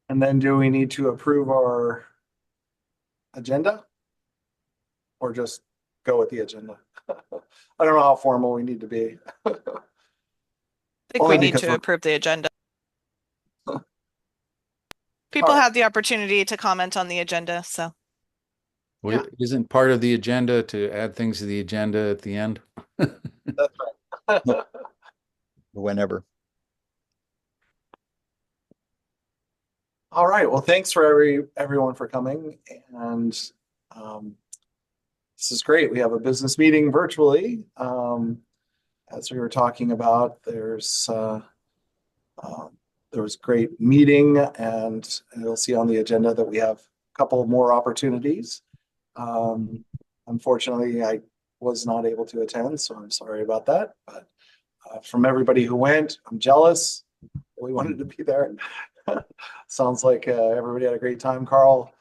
And then do we need to approve our agenda or just go with the agenda? I don't know how formal we need to be. I think we Only need because to we're, approve the agenda. all People right. had the opportunity to comment on the agenda, so Yeah, Isn't part of the agenda to add things to the agenda at the end? that's right. Nope, whenever. All right. Well, thanks for everyone for coming. And um, this is great. We have a business meeting virtually. As we were talking about, uh, there was great meeting, and you'll see on the agenda that we have a couple more opportunities. Um, Unfortunately, I was not able to attend, so I'm sorry about that. But from everybody who went, I'm jealous. Really wanted to be there. Sounds like everybody had a great time. Carl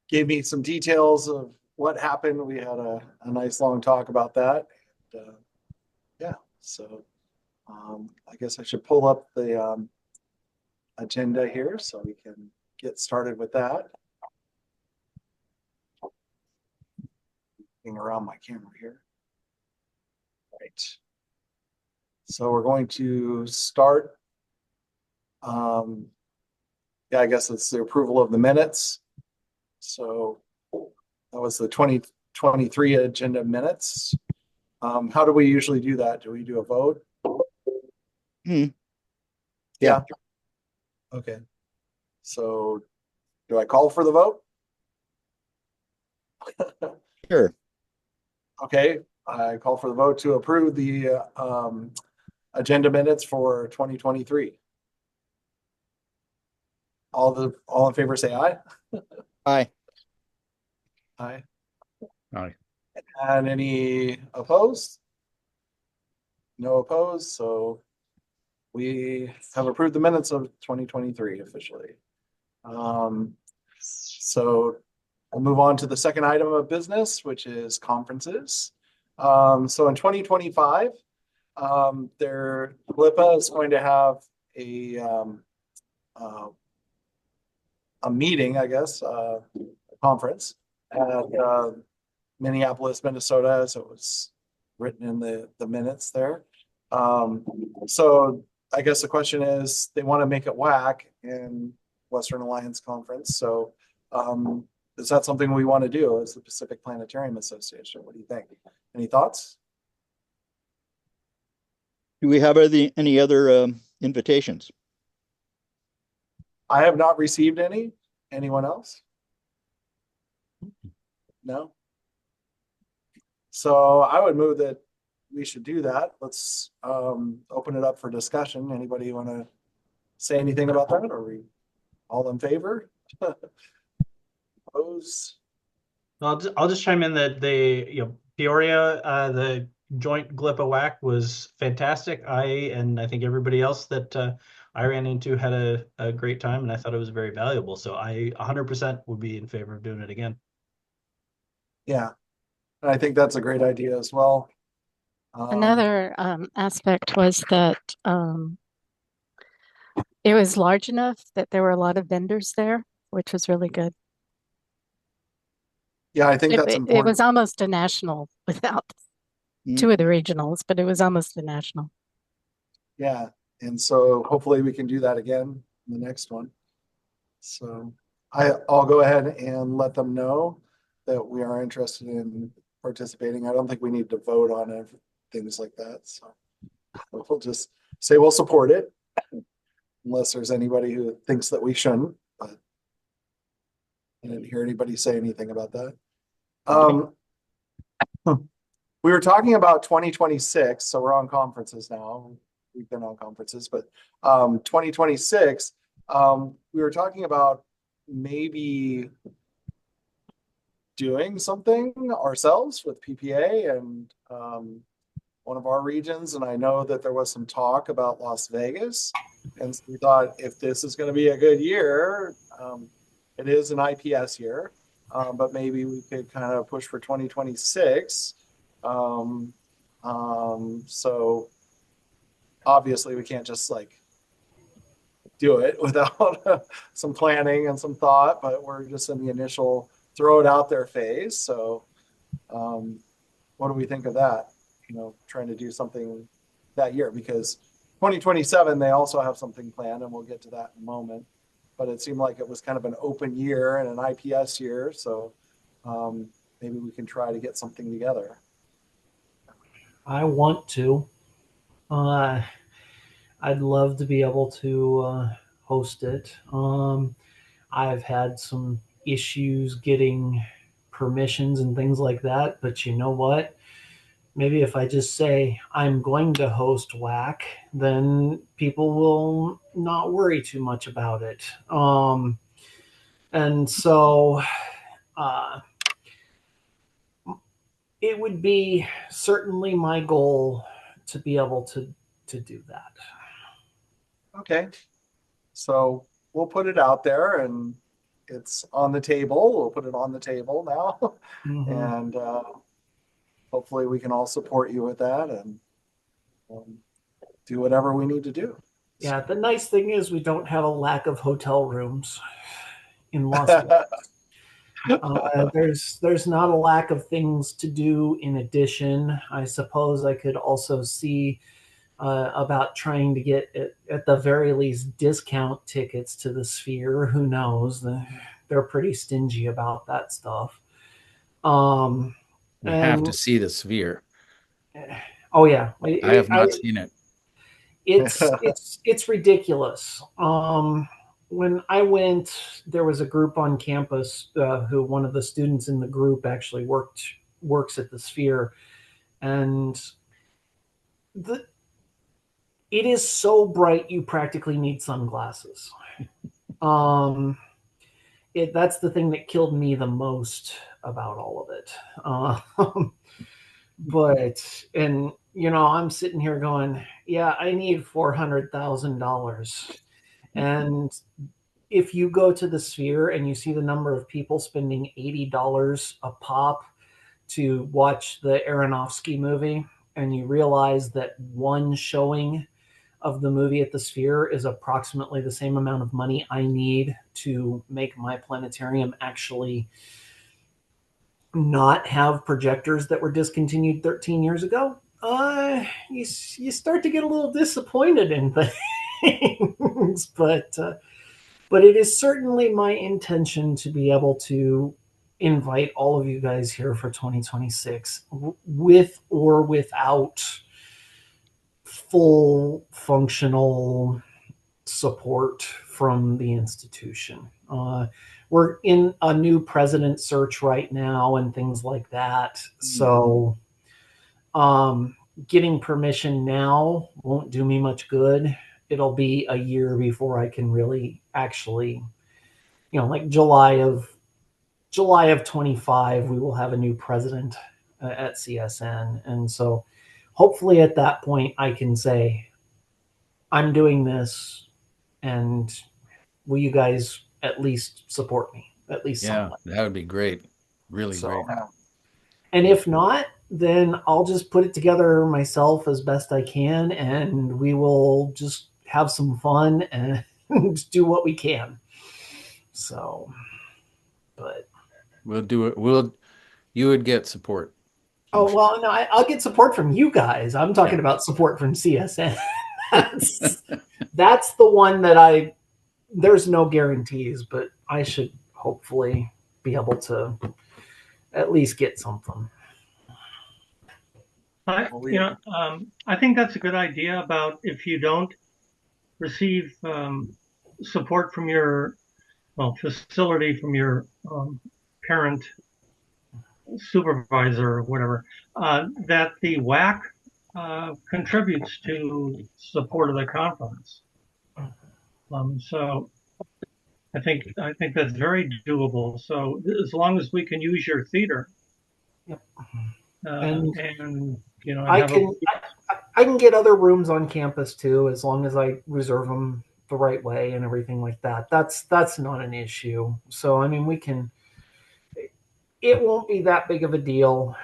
gave me some details of what happened. We had a nice long talk about that. And, yeah, so I guess I should pull up the agenda here so we can get started with that. Looking around my camera here. Right. So we're going to start. Yeah, I guess it's the approval of the minutes. So that was the 2023 agenda minutes. How do we usually do that? Do we do a vote? Hmm. Yeah. Okay. So do I call for the vote? Sure. Okay. I call for the vote to approve the agenda minutes for 2023. All in favor say aye. Aye. Aye. Aye. And any opposed? No opposed. So we have approved the minutes of 2023 officially. So we'll move on to the second item of business, which is conferences. So in 2025, GLIPA is going to have uh, a meeting, I guess, a conference at Minneapolis, Minnesota, as it was written in the minutes there. So I guess the question is, they want to make it WAC in Western Alliance Conference. So is that something we want to do as the Pacific Planetarium Association? What do you think? Any thoughts? Do we have any other invitations? I have not received any. Anyone else? No? So I would move that we should do that. Let's open it up for discussion. Anybody want to say anything about that? Are we all in favor? Opposed? I'll just chime in that Peoria, the joint GLIPA WAC was fantastic. I think everybody else that I ran into had a great time, and I thought it was very valuable. So I 100% would be in favor of doing it again. Yeah, and I think that's a great idea as well. Another aspect was that it was large enough that there were a lot of vendors there, which was really good. Yeah, I think that's It important. was almost a national without Hmm. two of the regionals, but it was almost a national. Yeah, and so hopefully we can do that again in the next one. So I'll go ahead and let them know that we are interested in participating. I don't think we need to vote on it, things like that. So we'll just say we'll support it unless there's anybody who thinks that we shouldn't. But I didn't hear anybody say anything about that. We were talking about 2026, so we're on conferences now. We've been on conferences, but 2026, we were talking about maybe doing something ourselves with PPA and one of our regions. And I know that there was some talk about Las Vegas. And so we thought if this is going to be a good year, it is an IPS year, but maybe we could kind of push for 2026. So obviously we can't just like do it without some planning and some thought, but we're just in the initial throw it out there phase. So, what do we think of that? Trying to do something that year, because 2027, they also have something planned, and we'll get to that in a moment. But it seemed like it was kind of an open year and an IPS year. So maybe we can try to get something together. I want to. I'd love to be able to host it. I've had some issues getting permissions and things like that, but you know what? Maybe if I just say I'm going to host WAC, then people will not worry too much about it. And so it would be certainly my goal to be able to do that. Okay. So we'll put it out there, and it's on the table. We'll put it on the table now. And hopefully we can all support you with that and do whatever we need to do. Yeah, the nice thing is we don't have a lack of hotel rooms in Las Vegas. There's not a lack of things to do in addition. I suppose I could also see about trying to get, at the very least, discount tickets to the Sphere. Who knows? They're pretty stingy about that stuff. You have to see the Sphere. Oh yeah, I have not seen it. It's ridiculous. When I went, there was a group on campus who one of the students in the group actually works at the Sphere, and it is so bright you practically need sunglasses. That's the thing that killed me the most about all of it. And I'm sitting here going, yeah, I need $400,000. And if you go to the Sphere and you see the number of people spending $80 a pop to watch the Aronofsky movie, and you realize that one showing of the movie at the Sphere is approximately the same amount of money I need to make my planetarium actually not have projectors that were discontinued 13 years ago, you start to get a little disappointed in things. But it is certainly my intention to be able to invite all of you guys here for 2026 with or without full functional support from the institution. We're in a new president search right now and things like that. So getting permission now won't do me much good. It'll be a year before I can really actually, like July of 25, we will have a new president at CSN. And so hopefully at that point I can say, I'm doing this, and will you guys at least support me? At least somewhat. That would be great. Really great. And if not, then I'll just put it together myself as best I can, and we will just have some fun and do what we can. So, but we'll do it. You would get support. Oh, well, no, I'll get support from you guys. I'm talking about support from CSN. That's the one that there's no guarantees, but I should hopefully be able to at least get something. I think that's a good idea about if you don't receive support from your facility, from your parent supervisor or whatever, that the WAC contributes to support of the conference. So I think that's very doable. So as long as we can use your theater, and I can get other rooms on campus too, as long as I reserve them the right way and everything like that. That's not an issue. So I mean, it won't be that big of a deal.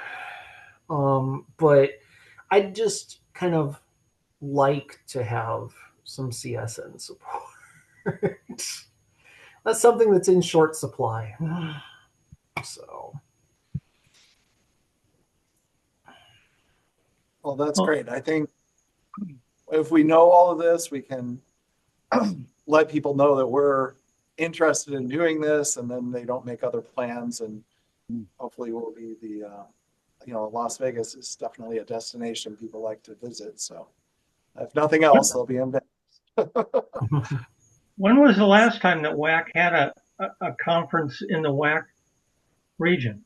But I'd just kind of like to have some CSN support. That's something that's in short supply. So, Well, that's Well- great. I think if we know all of this, we can let people know that we're interested in doing this, and then they don't make other plans, and hopefully we'll be Las Vegas is definitely a destination people like to visit. So if nothing else, they'll be in When was the last time that WAC had a conference in the WAC region?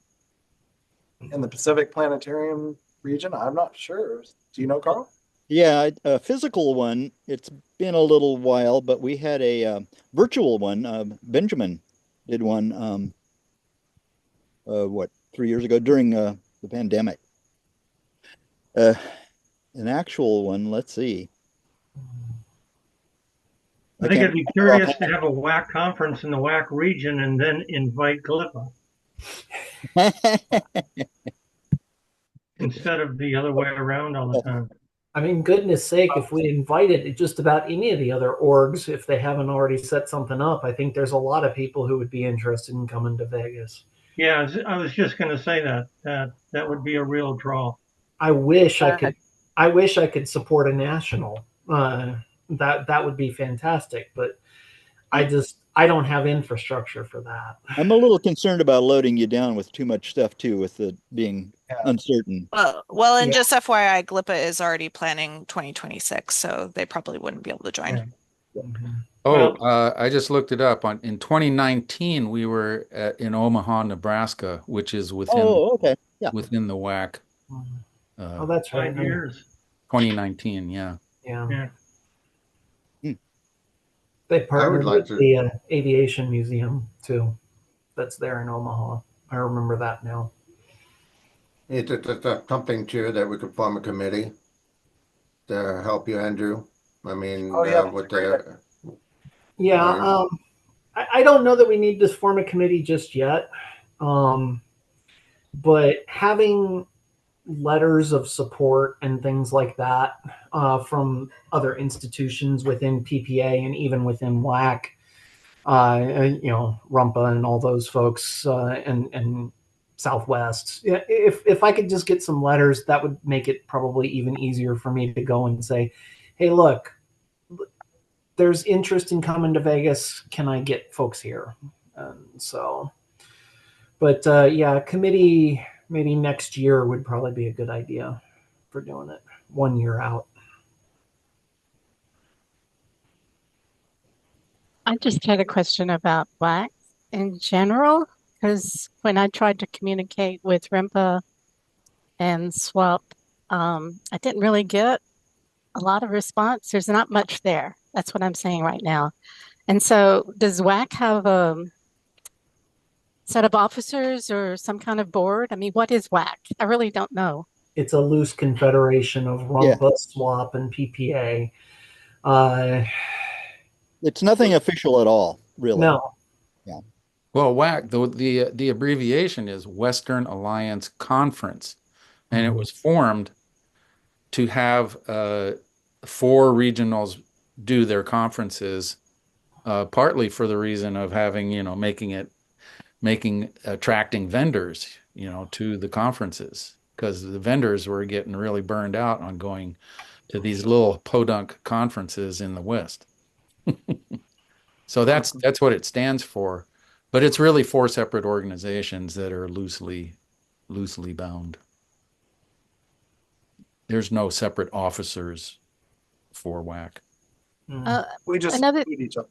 the Pacific Planetarium region. I'm not sure. Do you know, Carl? Yeah, a physical one, it's been a little while, but we had a virtual one. Benjamin did one, what, 3 years ago during the pandemic. An actual one, let's see. I think it'd be curious to have a WAC conference in the WAC region and then invite GLIPA instead of the other way around all the time. I mean, goodness sake, if we invited just about any of the other orgs, if they haven't already set something up, I think there's a lot of people who would be interested in coming to Vegas. Yeah, I was just going to say that would be a real draw. I wish I could. I wish I could support a national. That would be fantastic, but I don't have infrastructure for that. I'm a little concerned about loading you down with too much stuff too, with it being uncertain. Well, and Yeah. just FYI, GLIPA is already planning 2026, so they probably wouldn't be able to join. Yeah. Oh, I just looked it up. In 2019, we were in Omaha, Nebraska, which is Okay. Yeah. within the WAC. Oh, that's right. 5 years. 2019, yeah. Yeah. Yeah. They partnered like with to- the Aviation Museum too. That's there in Omaha. I remember that now. It's something too that we could form a committee to help you, Andrew. I mean, Oh, yeah, with great the Yeah. Right. I don't know that we need to form a committee just yet. But having letters of support and things like that from other institutions within PPA and even within WAC, Rumpa and all those folks and Southwest. If I could just get some letters, that would make it probably even easier for me to go and say, hey, look, there's interest in coming to Vegas. Can I get folks here? But yeah, committee maybe next year would probably be a good idea for doing it 1 year out. I just had a question about wax in general, because when I tried to communicate with Rimpa and Swap, I didn't really get a lot of response. There's not much there. That's what I'm saying right now. And so, does WAC have a set of officers or some kind of board? I mean, what is WAC? I really don't know. It's a loose confederation of Rumpa, Swap, and PPA. It's nothing official at all, really. No. Well, WAC, the abbreviation is Western Alliance Conference, and it was formed to have 4 regionals do their conferences, partly for the reason of having, attracting vendors, to the conferences, because the vendors were getting really burned out on going to these little podunk conferences in the West. So that's what it stands for, but it's really 4 separate organizations that are loosely bound. There's no separate officers for WAC. We just meet each other.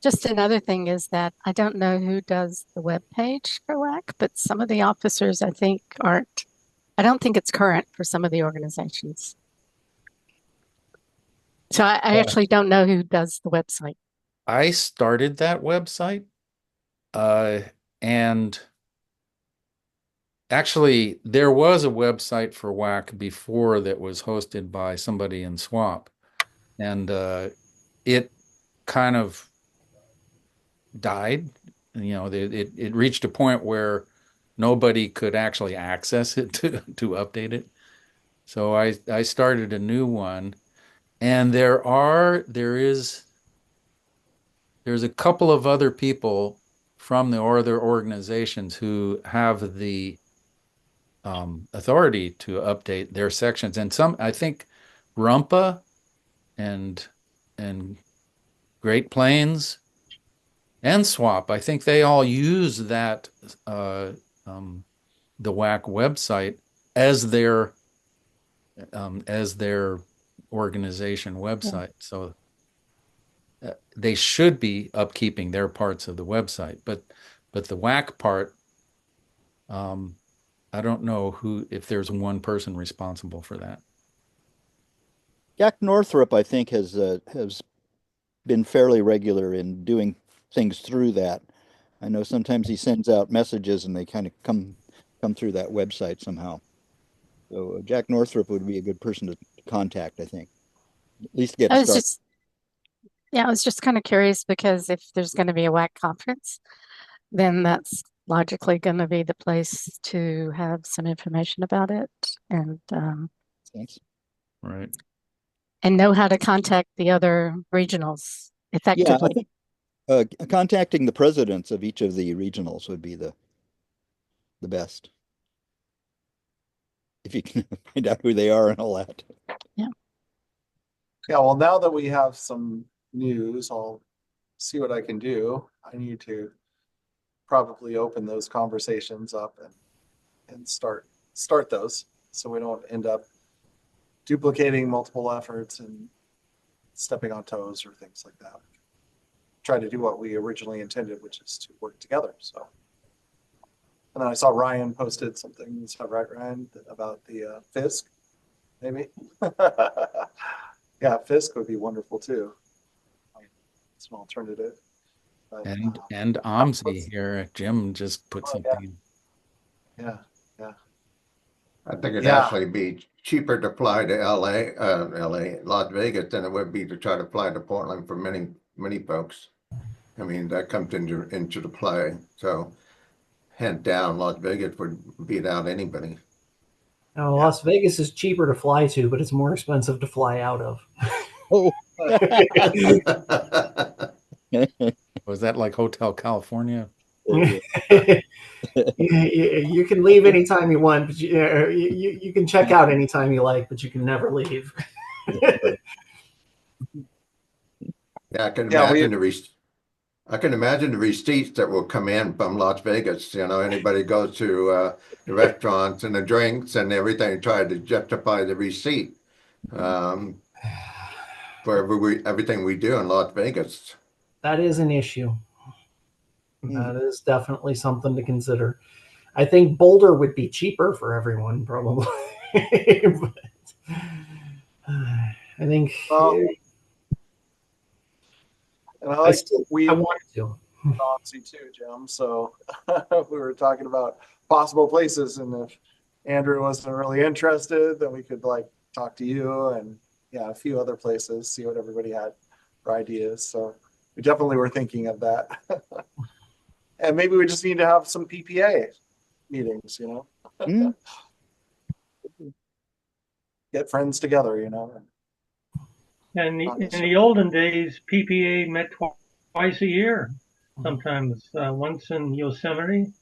Just another thing is that I don't know who does the web page for WAC, but some of the officers I think aren't. I don't think it's current for some of the organizations. So I actually don't know who does the website. I started that website, and actually there was a website for WAC before that was hosted by somebody in Swap, and it kind of died. It reached a point where nobody could actually access it to update it. So I started a new one, and there is there's a couple of other people from the other organizations who have the authority to update their sections, and some, I think, Rumpa and and Great Plains and Swap, I think they all use that the WAC website as their organization website. So they should be upkeeping their parts of the website, but the WAC part, I don't know if there's one person responsible for that. Jack Northrop, I think, has been fairly regular in doing things through that. I know sometimes he sends out messages and they kind of come through that website somehow. So Jack Northrop would be a good person to contact, I think. At least get I was started. just, yeah, I was just kind of curious because if there's going to be a WAC conference, then that's logically going to be the place to have some information about it and Thanks. Right. know how to contact the other regionals Yeah, I effectively. think contacting the presidents of each of the regionals would be the best. If you can find out who they are and all that. Yeah. Yeah, well, now that we have some news, I'll see what I can do. I need to probably open those conversations up and start those so we don't end up duplicating multiple efforts and stepping on toes or things like that. Try to do what we originally intended, which is to work together. So, and then I saw Ryan posted something. Is that right, Ryan, about the FISC? Maybe. Yeah, FISC would be wonderful too. It's an alternative. But, And OMSI here, Jim just put something. Yeah, yeah. I think it'd Yeah. actually be cheaper to fly to Las Vegas than it would be to try to fly to Portland for many folks. I mean, that comes into the play. So, hand down, Las Vegas would beat out anybody. Now, Las Vegas is cheaper to fly to, but it's more expensive to fly out of. Oh, Was that like Hotel California? You can leave anytime you want, but you can check out anytime you like, but you can never leave. Yeah, I can Yeah, imagine the receipts that will come in from Las Vegas. You know, anybody goes to the restaurants and the drinks and everything, try to justify the receipt for everything we do in Las Vegas. That is an issue. That is definitely something to consider. I think Boulder would be cheaper for everyone, probably. But, I think and I want to. Nazi too, Jim. So we were talking about possible places, and if Andrew wasn't really interested, then we could like talk to you and a few other places, see what everybody had for ideas. So we definitely were thinking of that. And maybe we just need to have some PPA meetings, Get friends together, And in the olden days, PPA met twice a year, sometimes once in Yosemite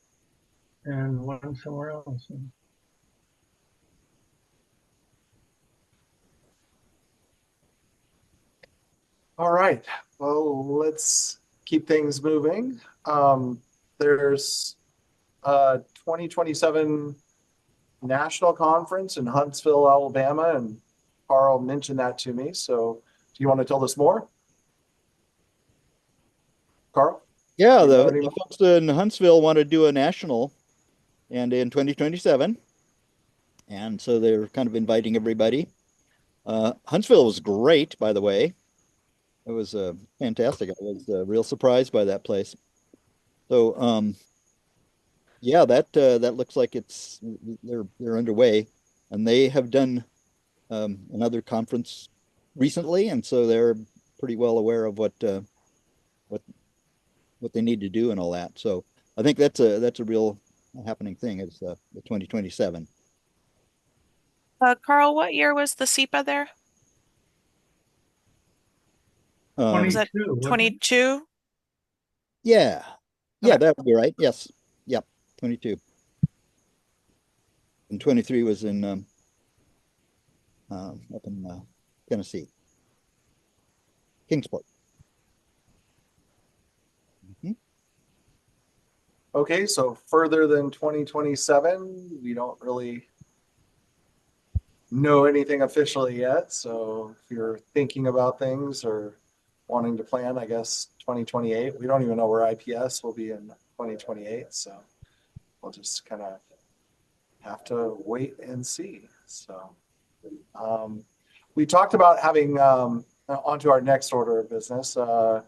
and once somewhere else. All right. Well, let's keep things moving. There's a 2027 national conference in Huntsville, Alabama, and Carl mentioned that to me. So do you want to tell us more? Carl? Yeah, the folks in Huntsville want to do a national and in 2027. And so they're kind of inviting everybody. Huntsville was great, by the way. It was fantastic. I was real surprised by that place. So, yeah, that looks like they're underway, and they have done another conference recently, and so they're pretty well aware of what they need to do and all that. So I think that's a real happening thing. Is the 2027. Carl, what year was the SEPA there? Was that 22, wasn't it? 22? Yeah. Yeah, Okay. that would be right. Yes. Yep. 22. And 23 was in up in Tennessee, Kingsport. Mhm. Okay, so further than 2027, we don't really know anything officially yet. So if you're thinking about things or wanting to plan, I guess 2028. We don't even know where IPS will be in 2028. So we'll just kind of have to wait and see. So we talked about having onto our next order of business, uh,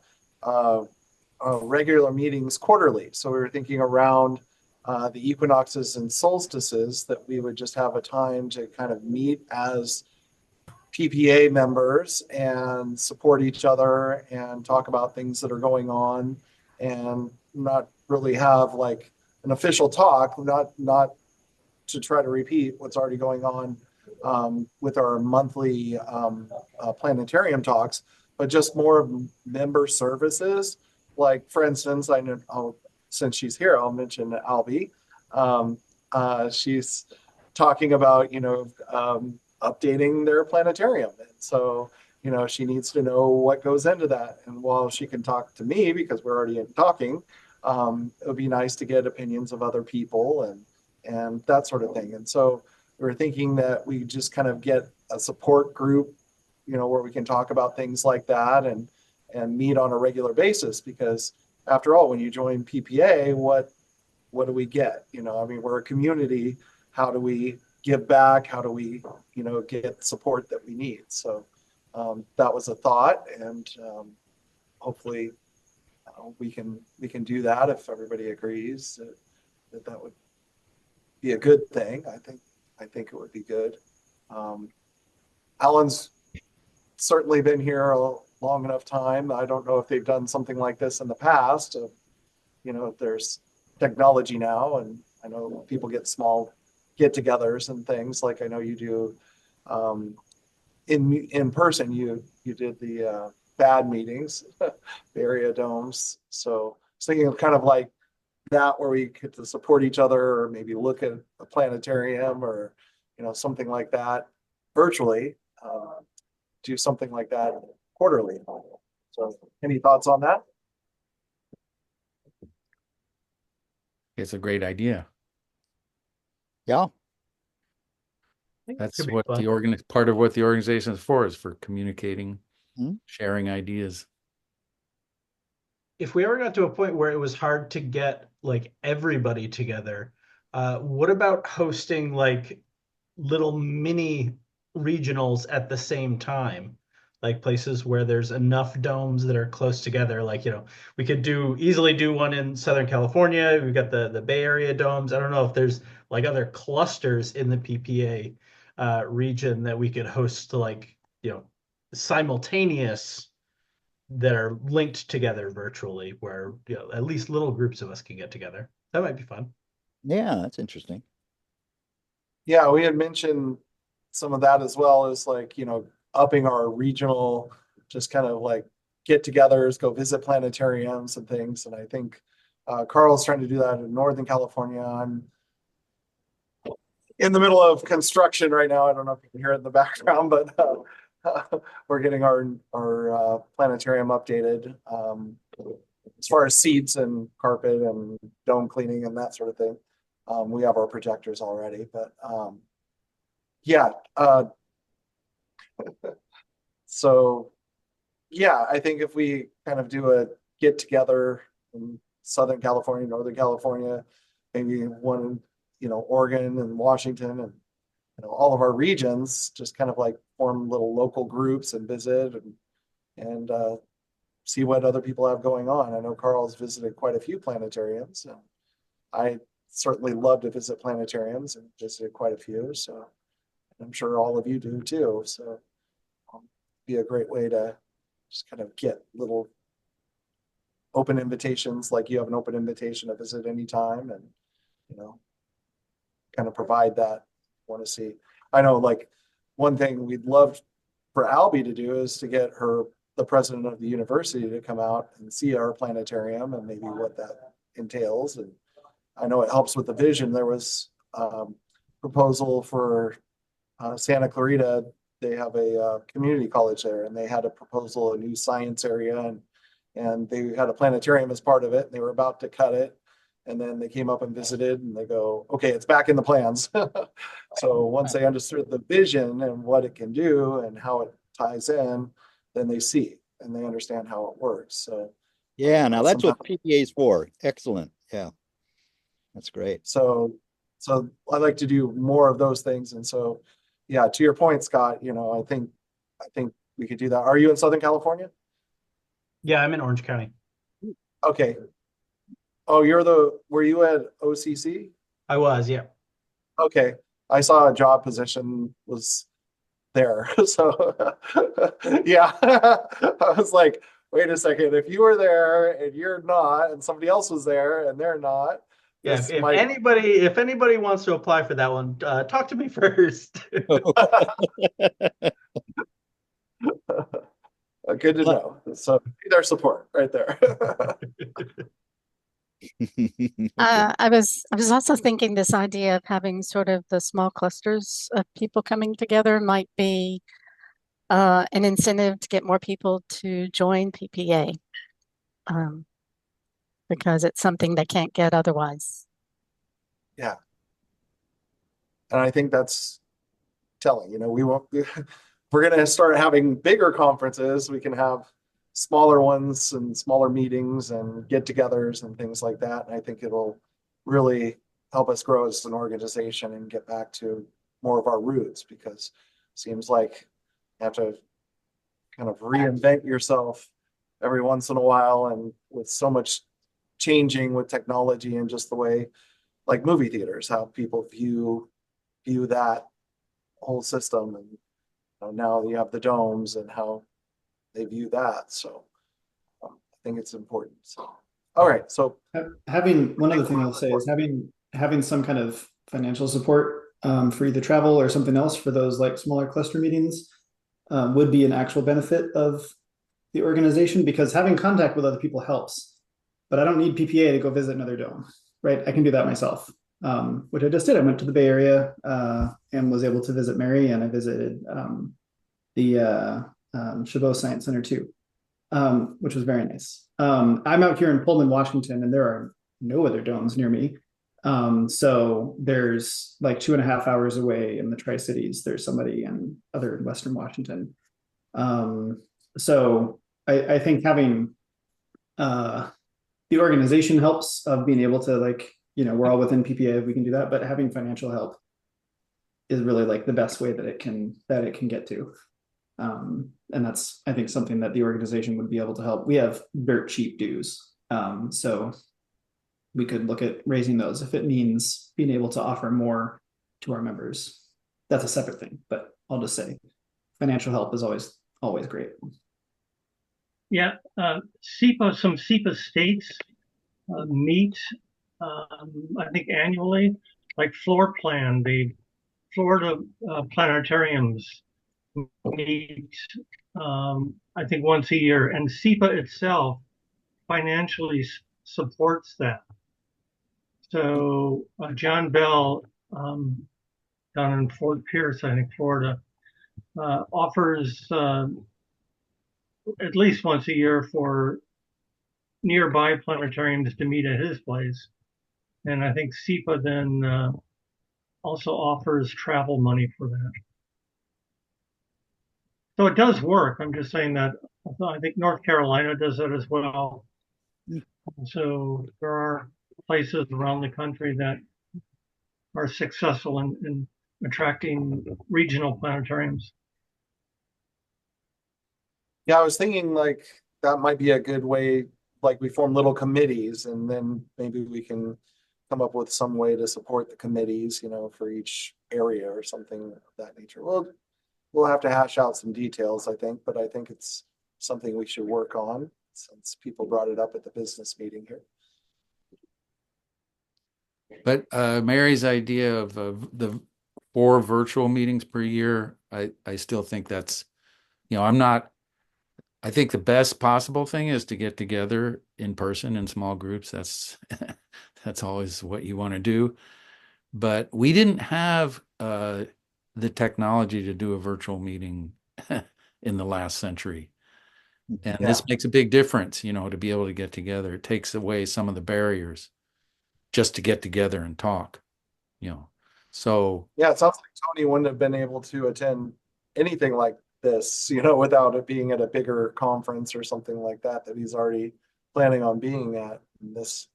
regular meetings quarterly. So we were thinking around the equinoxes and solstices that we would just have a time to kind of meet as PPA members and support each other and talk about things that are going on and not really have like an official talk, not to try to repeat what's already going on with our monthly planetarium talks, but just more member services. Like, for instance, I know since she's here, I'll mention Albie. She's talking about, updating their planetarium. And so, she needs to know what goes into that. And while she can talk to me because we're already talking, it would be nice to get opinions of other people and that sort of thing. And so we were thinking that we just kind of get a support group, where we can talk about things like that and meet on a regular basis. Because after all, when you join PPA, what do we get? I mean, we're a community. How do we give back? How do we, get support that we need? So that was a thought, and hopefully we can do that if everybody agrees that would be a good thing. I think it would be good. Um, Alan's certainly been here a long enough time. I don't know if they've done something like this in the past. If there's technology now, and I know people get small get-togethers and things like I know you do in person. You did the bad meetings, the area domes. So I was thinking of kind of like that where we get to support each other or maybe look at a planetarium or something like that virtually, do something like that quarterly. So any thoughts on that? It's a great idea. Yeah. I think it That's could be what fun. part of what the organization is for, is for communicating, Mhm. sharing ideas. If we ever got to a point where it was hard to get like everybody together, what about hosting like little mini regionals at the same time? Like places where there's enough domes that are close together. Like, we could easily do one in Southern California. We've got the Bay Area domes. I don't know if there's like other clusters in the PPA region that we could host to like, simultaneous that are linked together virtually where at least little groups of us can get together. That might be fun. Yeah, that's interesting. Yeah, we had mentioned some of that as well as like, upping our regional, just kind of like get-togethers, go visit planetariums and things. And I think Carl's trying to do that in Northern California. I'm in the middle of construction right now. I don't know if you can hear it in the background, but we're getting our planetarium updated as far as seats and carpet and dome cleaning and that sort of thing. We have our projectors already, but yeah. So yeah, I think if we kind of do a get together in Southern California, Northern California, maybe one, Oregon and Washington and all of our regions, just kind of like form little local groups and visit and see what other people have going on. I know Carl's visited quite a few planetariums, and I certainly love to visit planetariums and visited quite a few. So I'm sure all of you do too. So be a great way to just kind of get little open invitations, like you have an open invitation to visit anytime, and you know kind of provide that. Want to see? I know, like, one thing we'd love for Albie to do is to get her the president of the university to come out and see our planetarium and maybe what that entails. And I know it helps with the vision. There was proposal for Santa Clarita. They have a community college there, and they had a proposal, a new science area, and they had a planetarium as part of it. And they were about to cut it, and then they came up and visited, and they go, "Okay, it's back in the plans." So once they understood the vision and what it can do and how it ties in, then they see and they understand how it works. So Yeah, now that's what PPA is for. Excellent. Yeah, that's great. So I like to do more of those things. And so, yeah, to your point, Scott, I think we could do that. Are you in Southern California? Yeah, I'm in Orange County. Okay. Oh, were you at OCC? I was, yeah. Okay. I saw a job position was there. So yeah, I was like, wait a second, if you were there and you're not, and somebody else was there and they're not. Yeah, if anybody wants to apply for that one, talk to me first. Good to know. So their support right there. I was also thinking this idea of having sort of the small clusters of people coming together might be an incentive to get more people to join PPA, because it's something they can't get otherwise. Yeah. And I think that's telling, we won't, we're going to start having bigger conferences. We can have smaller ones and smaller meetings and get-togethers and things like that. And I think it'll really help us grow as an organization and get back to more of our roots, because it seems like you have to kind of reinvent yourself every once in a while, and with so much changing with technology and just the way, like movie theaters, how people view that whole system, and now you have the domes and how they view that. So I think it's important. So, all right. So having one other thing I'll say is having some kind of financial support for either travel or something else for those like smaller cluster meetings would be an actual benefit of the organization, because having contact with other people helps. But I don't need PPA to go visit another dome, right? I can do that myself, which I just did. I went to the Bay Area and was able to visit Mary, and I visited the Chabot Science Center too, which was very nice. I'm out here in Pullman, Washington, and there are no other domes near me. So there's like 2.5 hours away in the Tri-Cities, there's somebody in Western Washington. So I think having the organization helps of being able to, like, we're all within PPA if we can do that, but having financial help is really like the best way that it can get to. And that's, I think, something that the organization would be able to help. We have dirt cheap dues. So we could look at raising those if it means being able to offer more to our members. That's a separate thing, but I'll just say financial help is always great. Yeah, some SEPA states meet, I think annually, like Floor Plan, the Florida planetariums meet, I think once a year, and SEPA itself financially supports that. So John Bell, down in Fort Pierce, I think, Florida, offers at least once a year for nearby planetariums to meet at his place. And I think SEPA then also offers travel money for that. So it does work. I'm just saying that I think North Carolina does that as well. So there are places around the country that are successful in attracting regional planetariums. yeah, I was thinking like that might be a good way, like we form little committees, and then maybe we can come up with some way to support the committees, for each area or something of that nature. We'll have to hash out some details, I think, but I think it's something we should work on, since people brought it up at the business meeting here. But Mary's idea of the 4 virtual meetings per year, I still think that's, I'm not I think the best possible thing is to get together in person in small groups. That's that's always what you want to do. But we didn't have the technology to do a virtual meeting in the last century. And this makes a big difference, you know, to be able to get together. It takes away some of the barriers just to get together and talk, you know. So Yeah, it sounds like Tony wouldn't have been able to attend anything like this, you know, without it being at a bigger conference or something like that he's already planning on being at. And this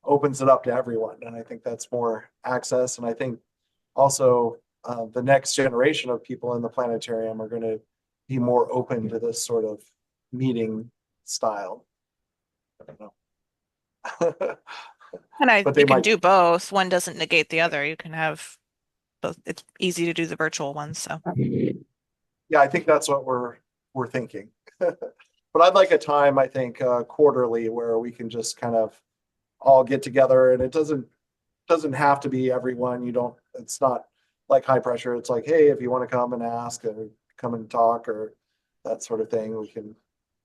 opens it up to everyone, and I think that's more access. And I think also the next generation of people in the planetarium are going to be more open to this sort of meeting style. I don't know. And But they you can might, do both. One doesn't negate the other. You can have both. It's easy to do the virtual ones. So yeah, I think that's what we're thinking. But I'd like a time, I think, quarterly where we can just kind of all get together, and it doesn't have to be everyone. You don't, it's not like high pressure. It's like, hey, if you want to come and ask and come and talk or that sort of thing, we can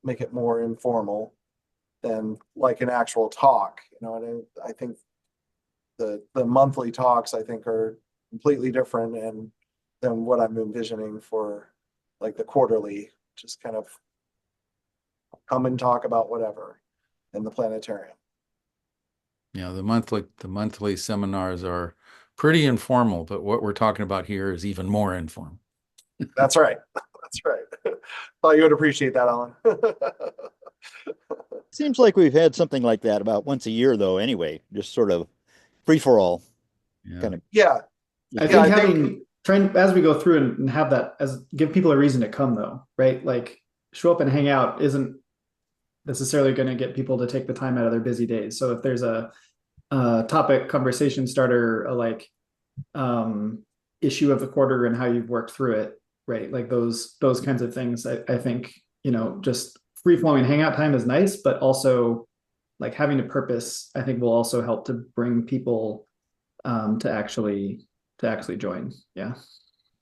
make it more informal than like an actual talk. You know, and I think the monthly talks, I think, are completely different and than what I'm envisioning for like the quarterly, just kind of come and talk about whatever in the planetarium. yeah, the monthly seminars are pretty informal, but what we're talking about here is even more informal. That's right. That's right. Thought you would appreciate that, Alan. Seems like we've had something like that about once a year, though. Anyway, just sort of free for all, kind of. Yeah. I think having trying as we go through and have that as give people a reason to come, though, right? Like show up and hang out isn't necessarily going to get people to take the time out of their busy days. So if there's a topic, conversation starter, issue of the quarter and how you've worked through it, right? Like those kinds of things. I think, you know, just free flowing hangout time is nice, but also like having a purpose, I think will also help to bring people to actually join. Yeah.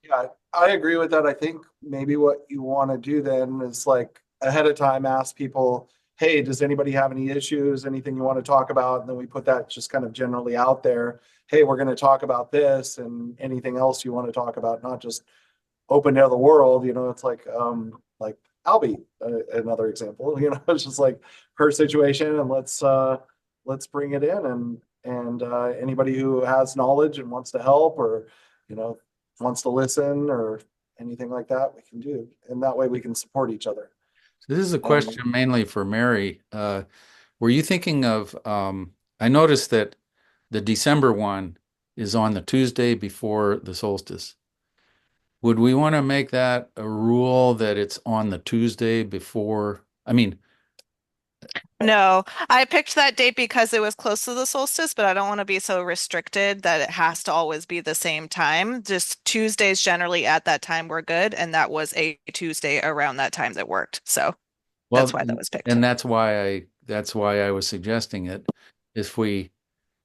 Yeah, I agree with that. I think maybe what you want to do then is like ahead of time ask people, hey, does anybody have any issues, anything you want to talk about? And then we put that just kind of generally out there. Hey, we're going to talk about this and anything else you want to talk about, not just open to the world. You know, it's like Albie, another example, you know, it's just like her situation, and let's bring it in, and anybody who has knowledge and wants to help or, you know, wants to listen or anything like that, we can do. And that way we can support each other. This is a question mainly for Mary. Were you thinking of, I noticed that the December one is on the Tuesday before the solstice. Would we want to make that a rule that it's on the Tuesday before? I mean, no, I picked that date because it was close to the solstice, but I don't want to be so restricted that it has to always be the same time. Just Tuesdays generally at that time were good, and that was a Tuesday around that time that worked. So that's why that was picked. And that's why I was suggesting it. If we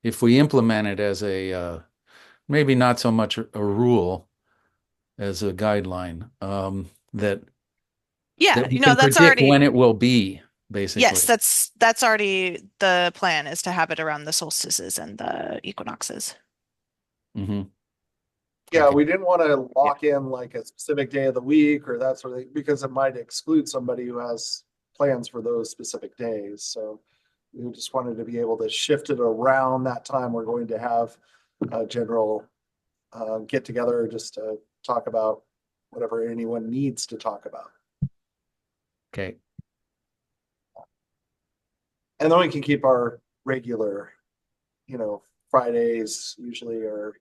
implement it as a maybe not so much a rule as a guideline, that we can that's predict already when it will be, basically. Yes, that's already the plan, is to have it around the solstices and the equinoxes. Mm-hmm. Yeah, we didn't want to lock in like a specific day of the week or that sort of thing, because it might exclude somebody who has plans for those specific days. So we just wanted to be able to shift it around that time. We're going to have a general get together just to talk about whatever anyone needs to talk about. Okay. And then we can keep our regular, you know, Fridays usually are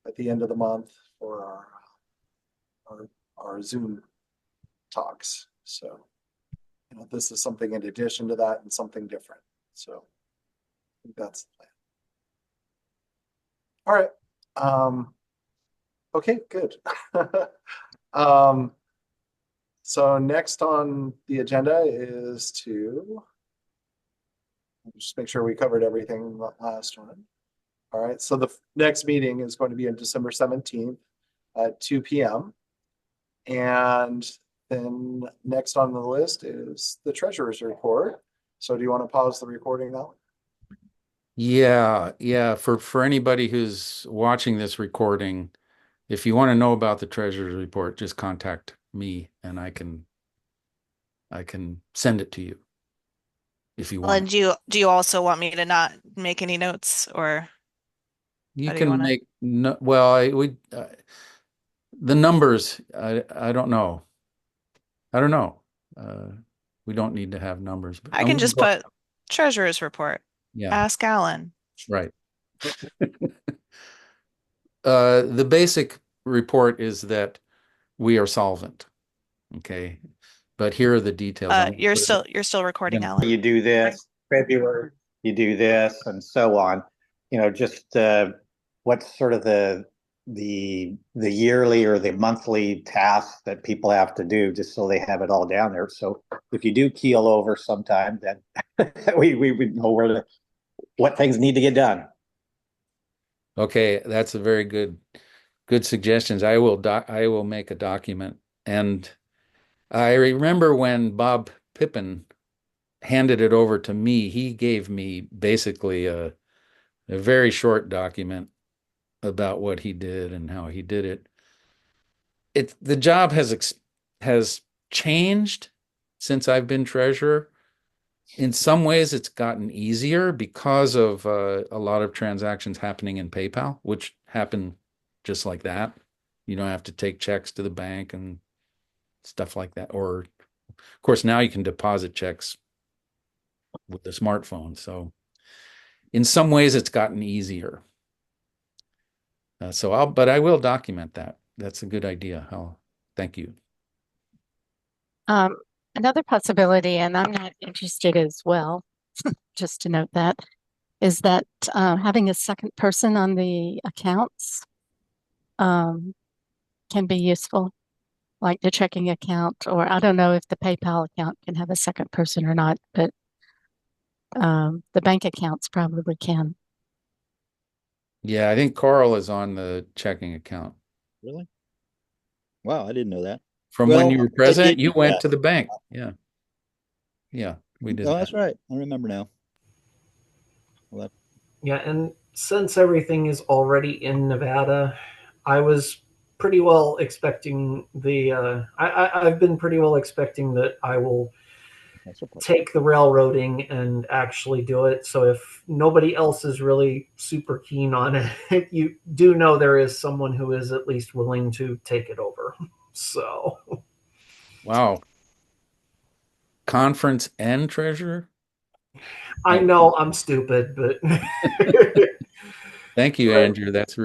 at the end of the month for our Zoom talks. So, you know, this is something in addition to that and something different. So I think that's the plan. All right. Okay, good. So next on the agenda is to just make sure we covered everything the last one. All right, so the next meeting is going to be on December 17th at 2 p.m. And Then next on the list is the treasurer's report. So do you want to pause the recording now? Yeah. For anybody who's watching this recording, if you want to know about the treasurer's report, just contact me and I can send it to you if you Well, want. and do you also want me to not make any notes, or You how do you can want to? make no, well, the numbers, I don't know. I don't know. We don't need to have numbers, but I can just put treasurer's report. yeah, Ask Alan. right. The basic report is that we are solvent. Okay. But here are the details. You're still recording, Alan. You do this, February, you do this, and so on. Just what's sort of the yearly or the monthly tasks that people have to do, just so they have it all down there. So if you do keel over sometime, then we would know what things need to get done. Okay, that's a very good suggestions. I will make a document. And I remember when Bob Pippin handed it over to me, he gave me basically a very short document about what he did and how he did it. The job has changed since I've been treasurer. In some ways, it's gotten easier because of a lot of transactions happening in PayPal, which happen just like that. You don't have to take checks to the bank and stuff like that. Or, of course, now you can deposit checks with the smartphone. So, in some ways, it's gotten easier. But I will document that. That's a good idea. Thank you. Another possibility, and I'm not interested as well, just to note that, is that having a second person on the accounts can be useful, like the checking account, or I don't know if the PayPal account can have a second person or not, but the bank accounts probably can. Yeah, I think Carl is on the checking account. Really? Wow, I didn't know that. From when you were president, you went to the bank. Yeah. Yeah, we did Oh, that. that's right. I remember now. Well, Yeah, and since everything is already in Nevada, I was pretty well expecting I've been pretty well expecting that I will take the railroading and actually do it. So if nobody else is really super keen on it, you do know there is someone who is at least willing to take it over. So Wow. Conference and treasurer? I know I'm stupid, but Thank you, Andrew. That's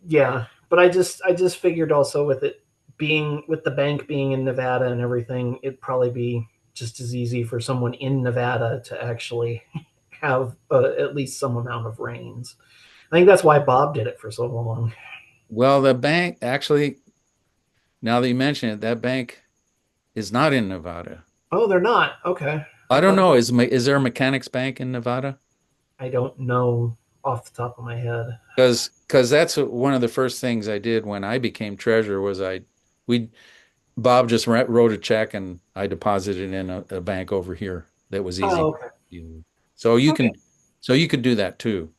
yeah. But I just figured also with it being with the bank being in Nevada and everything, it'd probably be just as easy for someone in Nevada to actually have at least some amount of reins. I think that's why Bob did it for so long. Well, the bank actually, now that you mention it, that bank is not in Nevada. Oh, they're not. Okay. I don't know. Is there a mechanics bank in Nevada? I don't know off the top of my head. Because that's one of the first things I did when I became treasurer was Bob just wrote a check and I deposited in a bank over here that was easy. Oh, okay. So you could do that too.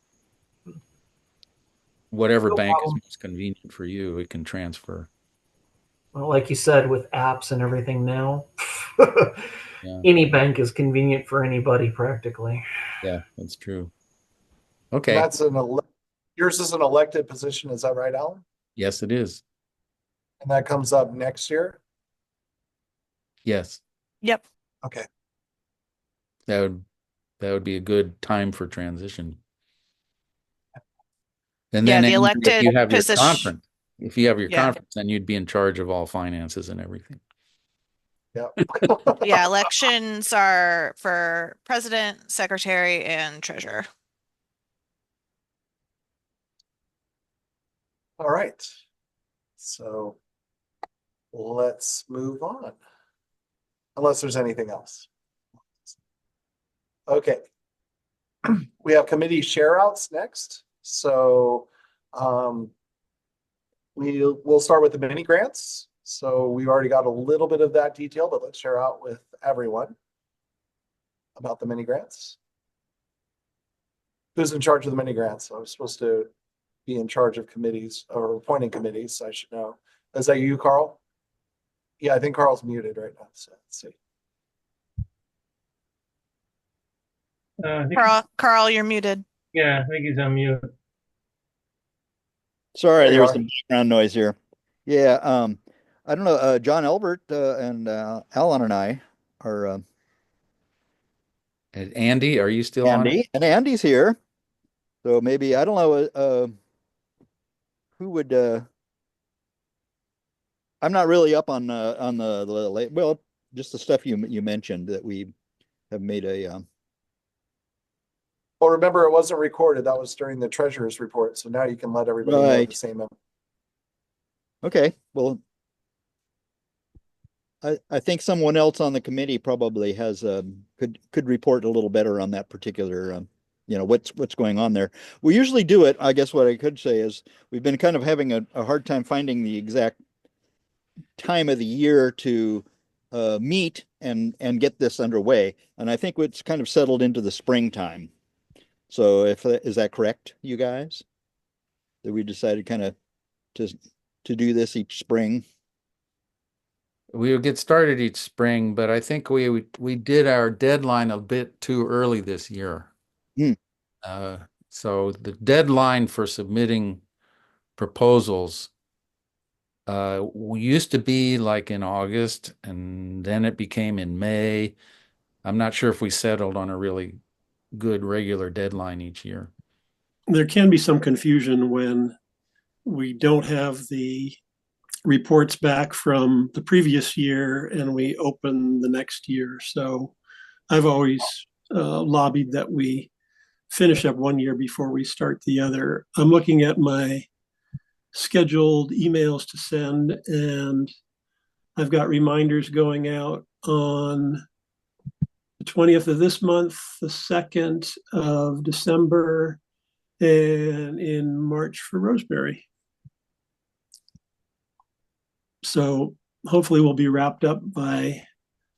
Whatever No bank problem. is most convenient for you, it can transfer. Well, like you said, with apps and everything now, Yeah. any bank is convenient for anybody practically. Yeah, that's true. Okay. That's yours is an elected position, is that right, Alan? Yes, it is. And that comes up next year? Yes. Yep. Okay. That would be a good time for transition. And Yeah, then the elected if you have your position. conference, Yeah. conference, then you'd be in charge of all finances and everything. Yeah. Yeah, elections are for president, secretary, and treasurer. All right. So let's move on. Unless there's anything else. Okay. We have committee share outs next. So we'll start with the mini grants. So we've already got a little bit of that detail, but let's share out with everyone about the mini grants. Who's in charge of the mini grants? I was supposed to be in charge of committees or appointing committees, so I should know. Is that you, Carl? Yeah, I think Carl's muted right now. So let's see. Carl, you're muted. Yeah, I think he's on mute. Sorry, there was some background noise here. Yeah, I don't know. John Albert and Alan and I are And Andy, are you still on? Andy, and Andy's here. So maybe I don't know who would. I'm not really up on the well, just the stuff you mentioned that we have made a. Well, remember, it wasn't recorded. That was during the treasurer's report. So now you can let everybody know the same. Okay, well, I think someone else on the committee probably has could report a little better on that particular what's going on there. We usually do it. I guess what I could say is we've been kind of having a hard time finding the exact time of the year to meet and get this underway. And I think it's kind of settled into the springtime. So is that correct, you guys? That we decided kind of to do this each spring? We would get started each spring, but I think we did our deadline a bit too early this year. So the deadline for submitting proposals we used to be like in August, and then it became in May. I'm not sure if we settled on a really good regular deadline each year. There can be some confusion when we don't have the reports back from the previous year and we open the next year. So I've always lobbied that we finish up one year before we start the other. I'm looking at my scheduled emails to send, and I've got reminders going out on the 20th of this month, the 2nd of December, and in March for Roseberry. So hopefully we'll be wrapped up by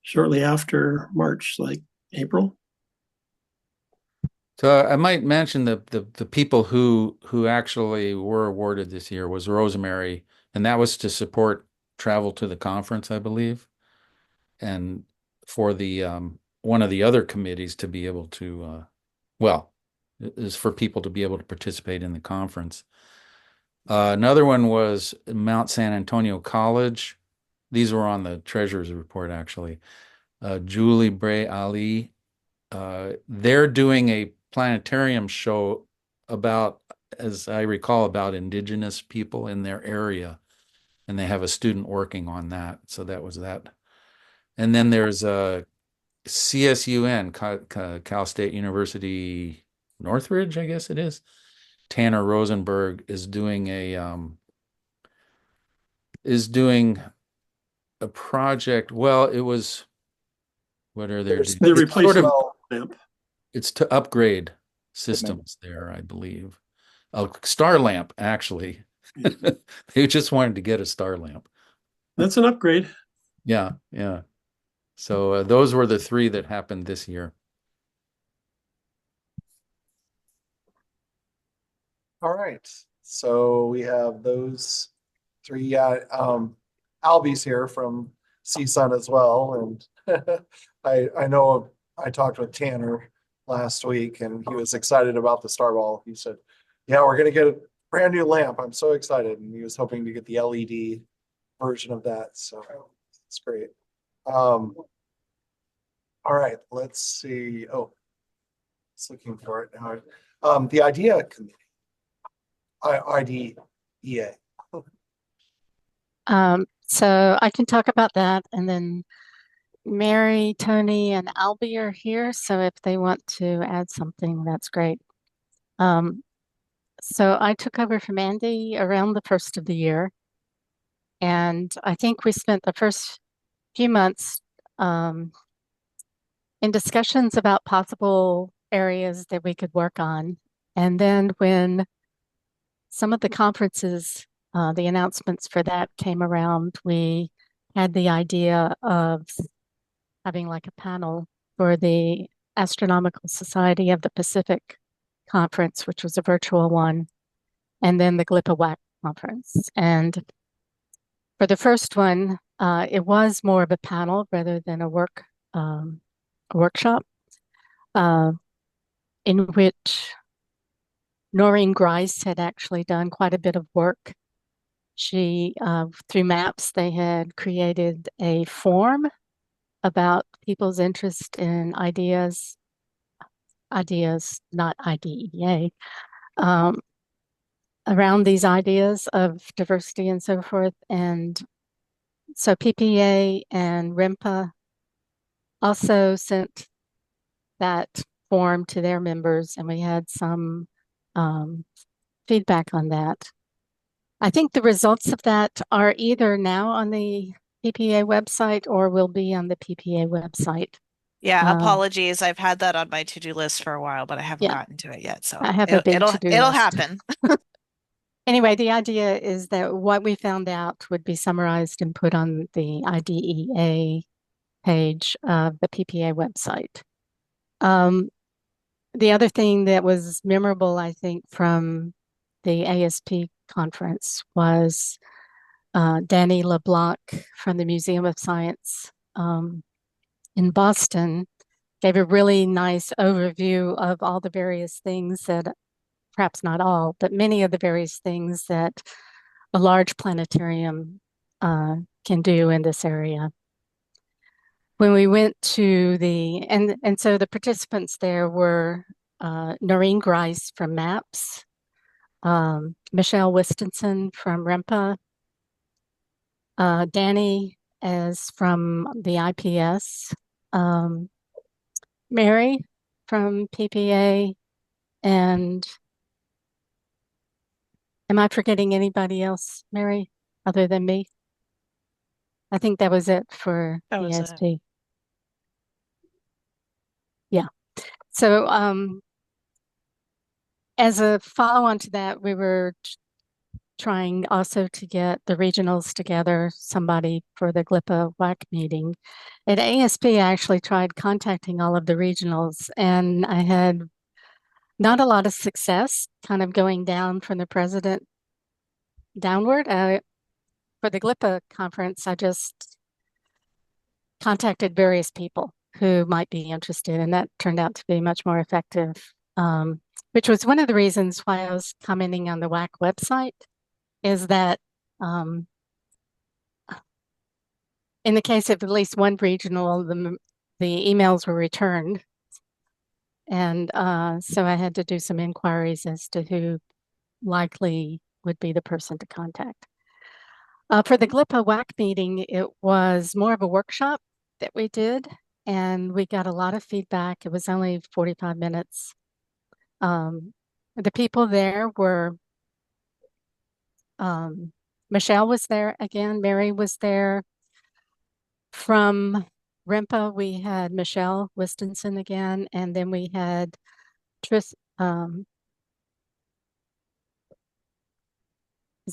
shortly after March, like April. So I might mention the people who actually were awarded this year was Rosemary, and that was to support travel to the conference, I believe, and for the one of the other committees to be able to is for people to be able to participate in the conference. Another one was Mount San Antonio College. These were on the treasurer's report, actually. Julie Bray Ali. They're doing a planetarium show about, as I recall, about indigenous people in their area. And they have a student working on that. So that was that. And then there's CSUN, Cal State University Northridge, I guess it is. Tanner Rosenberg is doing a project. Well, it was, what are they doing? They replaced the lamp. It's to upgrade systems there, I believe. A star lamp, actually. They just wanted to get a star lamp. That's an upgrade. Yeah, yeah. So those were the three that happened this year. All right. So we have those three. Albie's here from CSUN as well. And I know I talked with Tanner last week and he was excited about the Starball. He said, yeah, we're going to get a brand new lamp. I'm so excited. And he was hoping to get the LED version of that. So it's great. All right, let's see. Oh, it's looking for it now. The IDEA committee. IDEA. So I can talk about that, and then Mary, Tony, and Albie are here. So if they want to add something, that's great. So I took over from Andy around the first of the year, and I think we spent the first few months in discussions about possible areas that we could work on. And then when some of the conferences the announcements for that came around, we had the idea of having like a panel for the Astronomical Society of the Pacific conference, which was a virtual one, and then the GLPA-WAC conference. And for the first one, it was more of a panel rather than a workshop, in which Noreen Grice had actually done quite a bit of work. She, through MAPS, they had created a form about people's interest in ideas, not IDEA, around these ideas of diversity and so forth. And so PPA and RIMPA also sent that form to their members, and we had some feedback on that. I think the results of that are either now on the PPA website or will be on the PPA website. Yeah, apologies. I've had that on my to-do list for a while, but I haven't gotten to it yet. So I have a big to-do it'll list. happen. Anyway, the idea is that what we found out would be summarized and put on the IDEA page of the PPA website. The other thing that was memorable, I think, from the ASP conference was Danny LeBlanc from the Museum of Science in Boston gave a really nice overview of all the various things that, perhaps not all, but many of the various things that a large planetarium can do in this area. When we went to and so the participants there were Noreen Grice from MAPS, Michelle Winstonson from RIMPA, Danny as from the IPS, Mary from PPA, and am I forgetting anybody else, Mary, other than me? I think that was it for ESP. Yeah. So as a follow-on to that, we were trying also to get the regionals together, somebody for the GLPA-WAC meeting. At ASP, I actually tried contacting all of the regionals, and I had not a lot of success, kind of going down from the president downward. For the GLPA conference, I just contacted various people who might be interested, and that turned out to be much more effective, which was one of the reasons why I was commenting on the WAC website, is that in the case of at least one regional, the emails were returned. And so I had to do some inquiries as to who likely would be the person to contact. For the GLPA-WAC meeting, it was more of a workshop that we did, and we got a lot of feedback. It was only 45 minutes. The people there were, Michelle was there again, Mary was there. From RIMPA, we had Michelle Winstonson again, and then we had is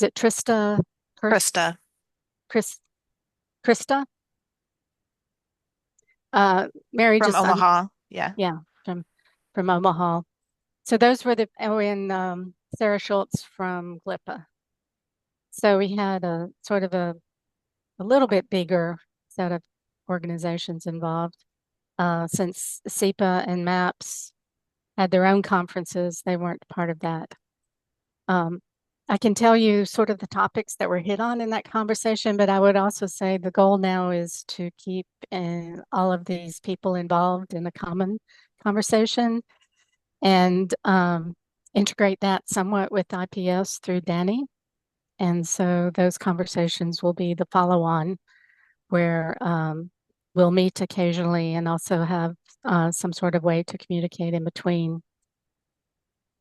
it Trista? Krista. Krista? Mary from just Omaha. Yeah. Yeah, from Omaha. So those were and Sarah Schultz from GLPA. So we had a sort of a little bit bigger set of organizations involved. Since SEPA and MAPS had their own conferences, they weren't part of that. I can tell you sort of the topics that were hit on in that conversation, but I would also say the goal now is to keep all of these people involved in a common conversation and integrate that somewhat with IPS through Danny. And so those conversations will be the follow-on where we'll meet occasionally and also have some sort of way to communicate in between.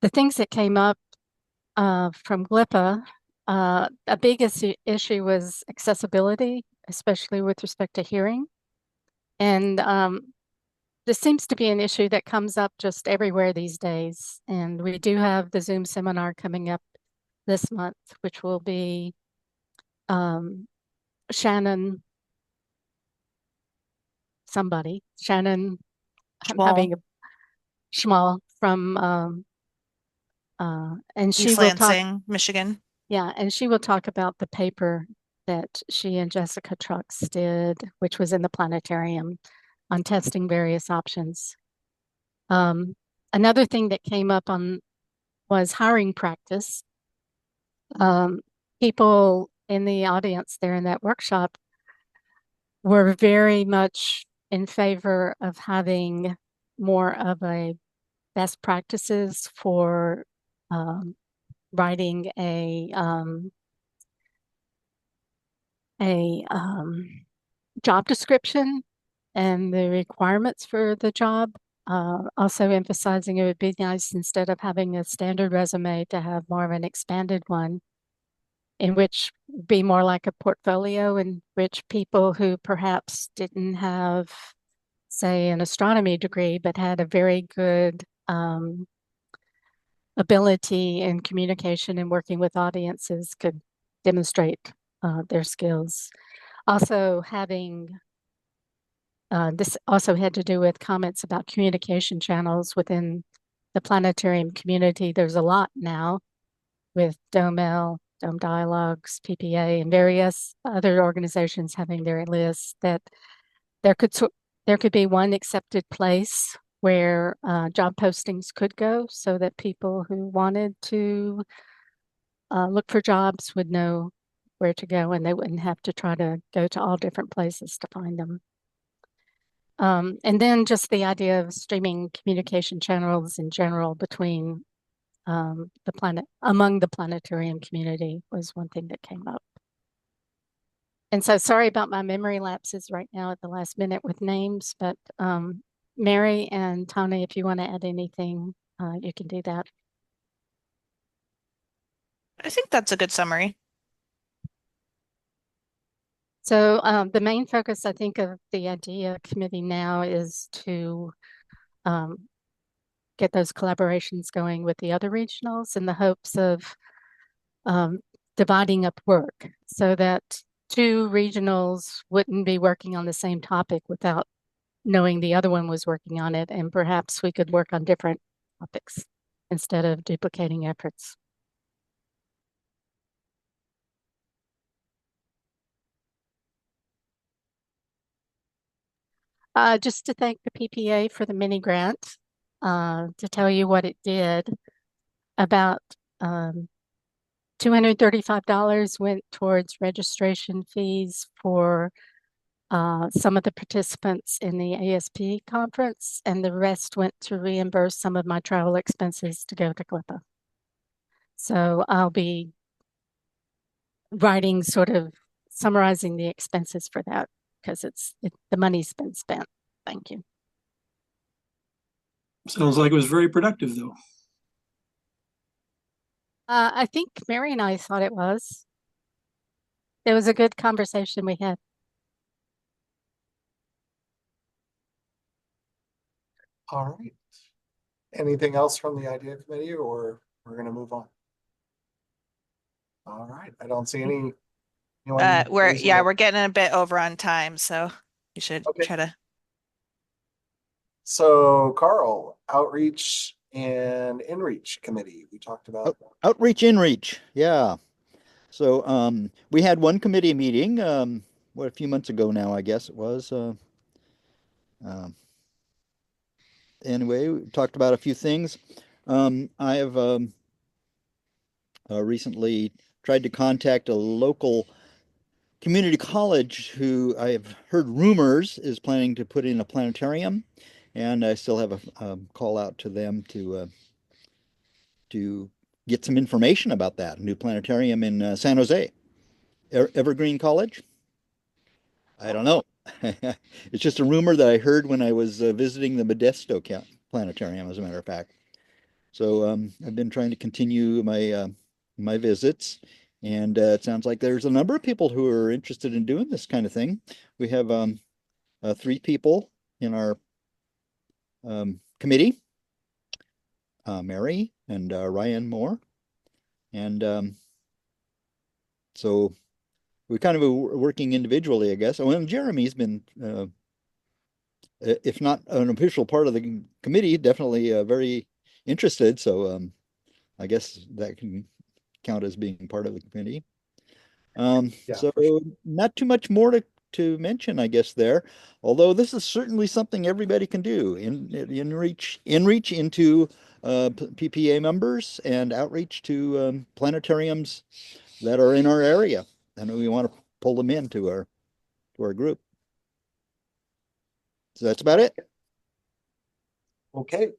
The things that came up from GLPA, a big issue was accessibility, especially with respect to hearing. And this seems to be an issue that comes up just everywhere these days. And we do have the Zoom seminar coming up this month, which will be Shannon, Shannon, I'm having a Schmall from and she East will talk, Lansing, Michigan. yeah, and she will talk about the paper that she and Jessica Trucks did, which was in the planetarium on testing various options. Another thing that came up on was hiring practice. People in the audience there in that workshop were very much in favor of having more of a best practices for writing a job description and the requirements for the job. Also emphasizing it would be nice, instead of having a standard resume, to have more of an expanded one, in which be more like a portfolio, in which people who perhaps didn't have, say, an astronomy degree, but had a very good ability in communication and working with audiences could demonstrate their skills. Also having this also had to do with comments about communication channels within the planetarium community. There's a lot now with DOML, Dome Dialogues, PPA, and various other organizations having their lists, that there could be one accepted place where job postings could go, so that people who wanted to look for jobs would know where to go, and they wouldn't have to try to go to all different places to find them. And then just the idea of streaming communication channels in general between among the planetarium community was one thing that came up. And so sorry about my memory lapses right now at the last minute with names, but Mary and Tony, if you want to add anything, you can do that. I think that's a good summary. So the main focus, I think, of the IDEA committee now is to get those collaborations going with the other regionals, in the hopes of dividing up work, so that two regionals wouldn't be working on the same topic without knowing the other one was working on it, and perhaps we could work on different topics instead of duplicating efforts. Just to thank the PPA for the mini grant, to tell you what it did. About $235 went towards registration fees for some of the participants in the ASP conference, and the rest went to reimburse some of my travel expenses to go to GLPA. So I'll be writing, sort of summarizing the expenses for that, because the money's been spent. Thank you. Sounds like it was very productive, though. I think Mary and I thought it was. It was a good conversation we had. All right. Anything else from the IDEA committee, or we're going to move on? All right. I don't see anyone raising We're getting a bit over on time, so you should try to. So Carl, outreach and inreach committee. We talked about outreach, inreach. Yeah. So we had one committee meeting, a few months ago now, I guess it was. Anyway, we talked about a few things. I have recently tried to contact a local community college who I have heard rumors is planning to put in a planetarium, and I still have a call out to them to get some information about that new planetarium in San Jose. Evergreen College? I don't know. It's just a rumor that I heard when I was visiting the Modesto Planetarium, as a matter of fact. So I've been trying to continue my visits, and it sounds like there's a number of people who are interested in doing this kind of thing. We have 3 people in our committee, Mary and Ryan Moore. And so we kind of are working individually, I guess. Well, Jeremy's been, if not an official part of the committee, definitely very interested. So I guess that can count as being part of the committee. Yeah, So for sure. not too much more to mention, I guess, there. Although this is certainly something everybody can do in reach into PPA members and outreach to planetariums that are in our area, and we want to pull them into our group. So that's about it. Okay.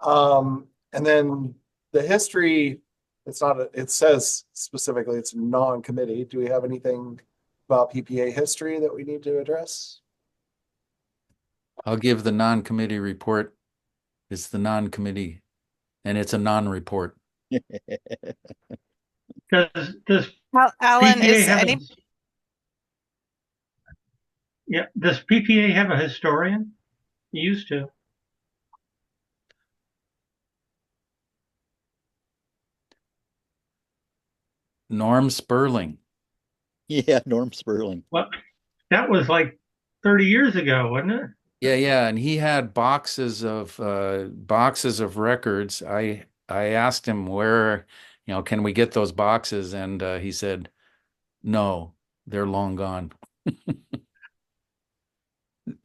And then the history, it says specifically it's non-committee. Do we have anything about PPA history that we need to address? I'll give the non-committee report. It's the non-committee, and it's a non-report. Does Alan, PPA is have any does PPA have a historian? It used to. Norm Sperling. Yeah, Norm Sperling. Well, that was like 30 years ago, wasn't it? Yeah, and he had boxes of records. I asked him where, can we get those boxes? And he said, no, they're long gone.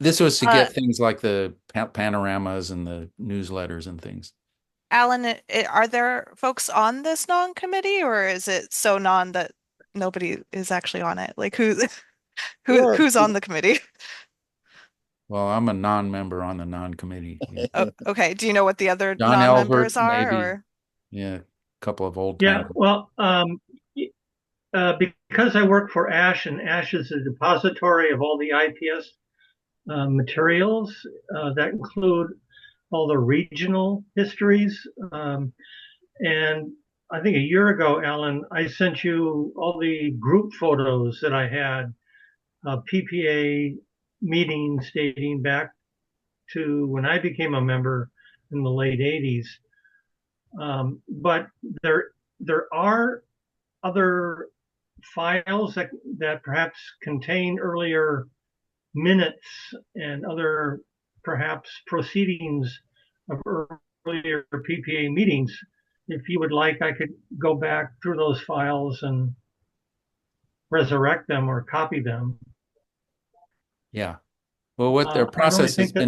This was to get things like the panoramas and the newsletters and things. Alan, are there folks on this non-committee, or is it so non that nobody is actually on it? Like who's on the committee? Well, I'm a non-member on the non-committee. Yeah. Oh, okay. Do you know what the other John non-members Albert, are, maybe. or? Yeah, a couple of old Yeah, timers. well, because I work for ASH, and ASH is a depository of all the IPS materials that include all the regional histories. And I think a year ago, Alan, I sent you all the group photos that I had, PPA meetings dating back to when I became a member in the late 80s. But there are other files that perhaps contain earlier minutes and other perhaps proceedings of earlier PPA meetings. If you would like, I could go back through those files and resurrect them or copy them. Yeah. Well, what their I really process has think that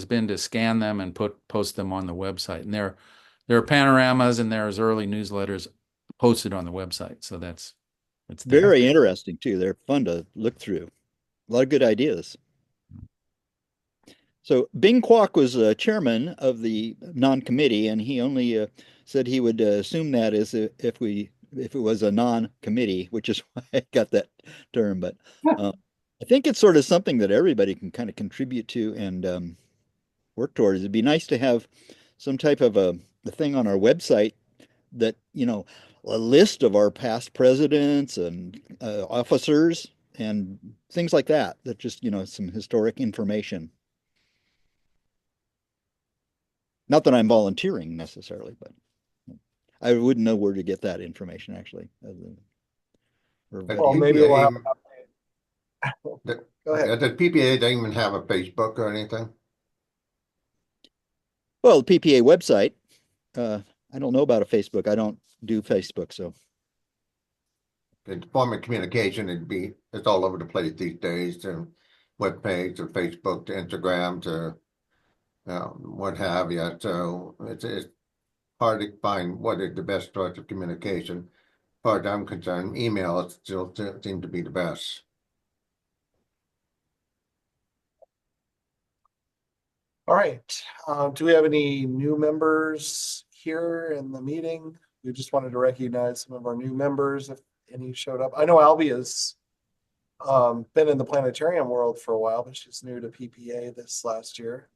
been to scan them and post them on the website. And there are panoramas and there's early newsletters posted on the website. So that's there. Very interesting too. They're fun to look through. A lot of good ideas. So Bing Kwok was chairman of the non-committee, and he only said he would assume that as if it was a non-committee, which is why I got that term. But I think it's sort of something that everybody can kind of contribute to and work towards. It'd be nice to have some type of a thing on our website that, a list of our past presidents and officers and things like that, that just, some historic information. Not that I'm volunteering necessarily, but I wouldn't know where to get that information actually. Well, maybe we'll have. Go ahead. Did PPA don't even have a Facebook or anything? Well, the PPA website. I don't know about a Facebook. I don't do Facebook, so. In form of communication, it's all over the place these days, to webpage, to Facebook, to Instagram, to what have you. So it's hard to find what is the best source of communication. As far as I'm concerned, email still seem to be the best. All right. Do we have any new members here in the meeting? We just wanted to recognize some of our new members, if any showed up. I know Albie has been in the planetarium world for a while, but she's new to PPA this last year.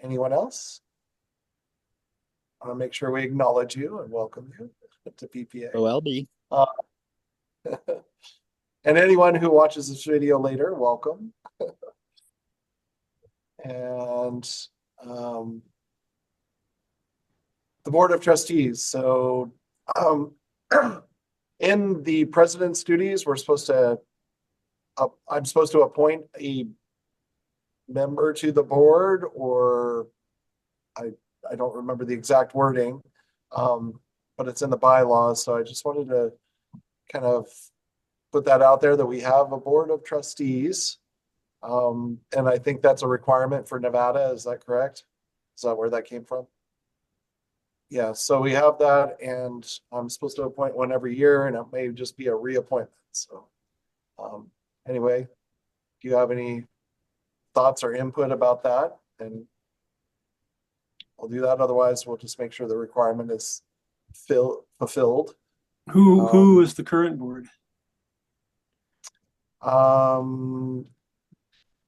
Anyone else? I want to make sure we acknowledge you and welcome you to PPA. Oh, Albie. And anyone who watches this video later, welcome. And the Board of Trustees. So in the president's duties, I'm supposed to appoint a member to the board, or I don't remember the exact wording, but it's in the bylaws. So I just wanted to kind of put that out there that we have a Board of Trustees. And I think that's a requirement for Nevada. Is that correct? Is that where that came from? Yeah, so we have that, and I'm supposed to appoint one every year, and it may just be a reappointment. So anyway, do you have any thoughts or input about that? And I'll do that. Otherwise, we'll just make sure the requirement is fulfilled. Who is the current board? Um,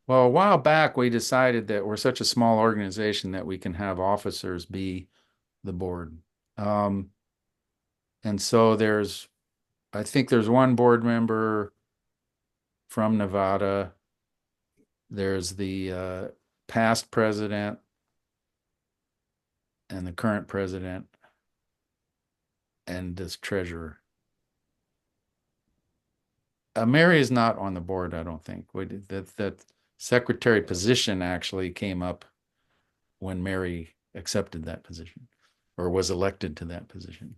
Well, a while back, we decided that we're such a small organization that we can have officers be the board. And so I think there's one board member from Nevada. There's the past president and the current president and this treasurer. Mary is not on the board, I don't think. That secretary position actually came up when Mary accepted that position or was elected to that position.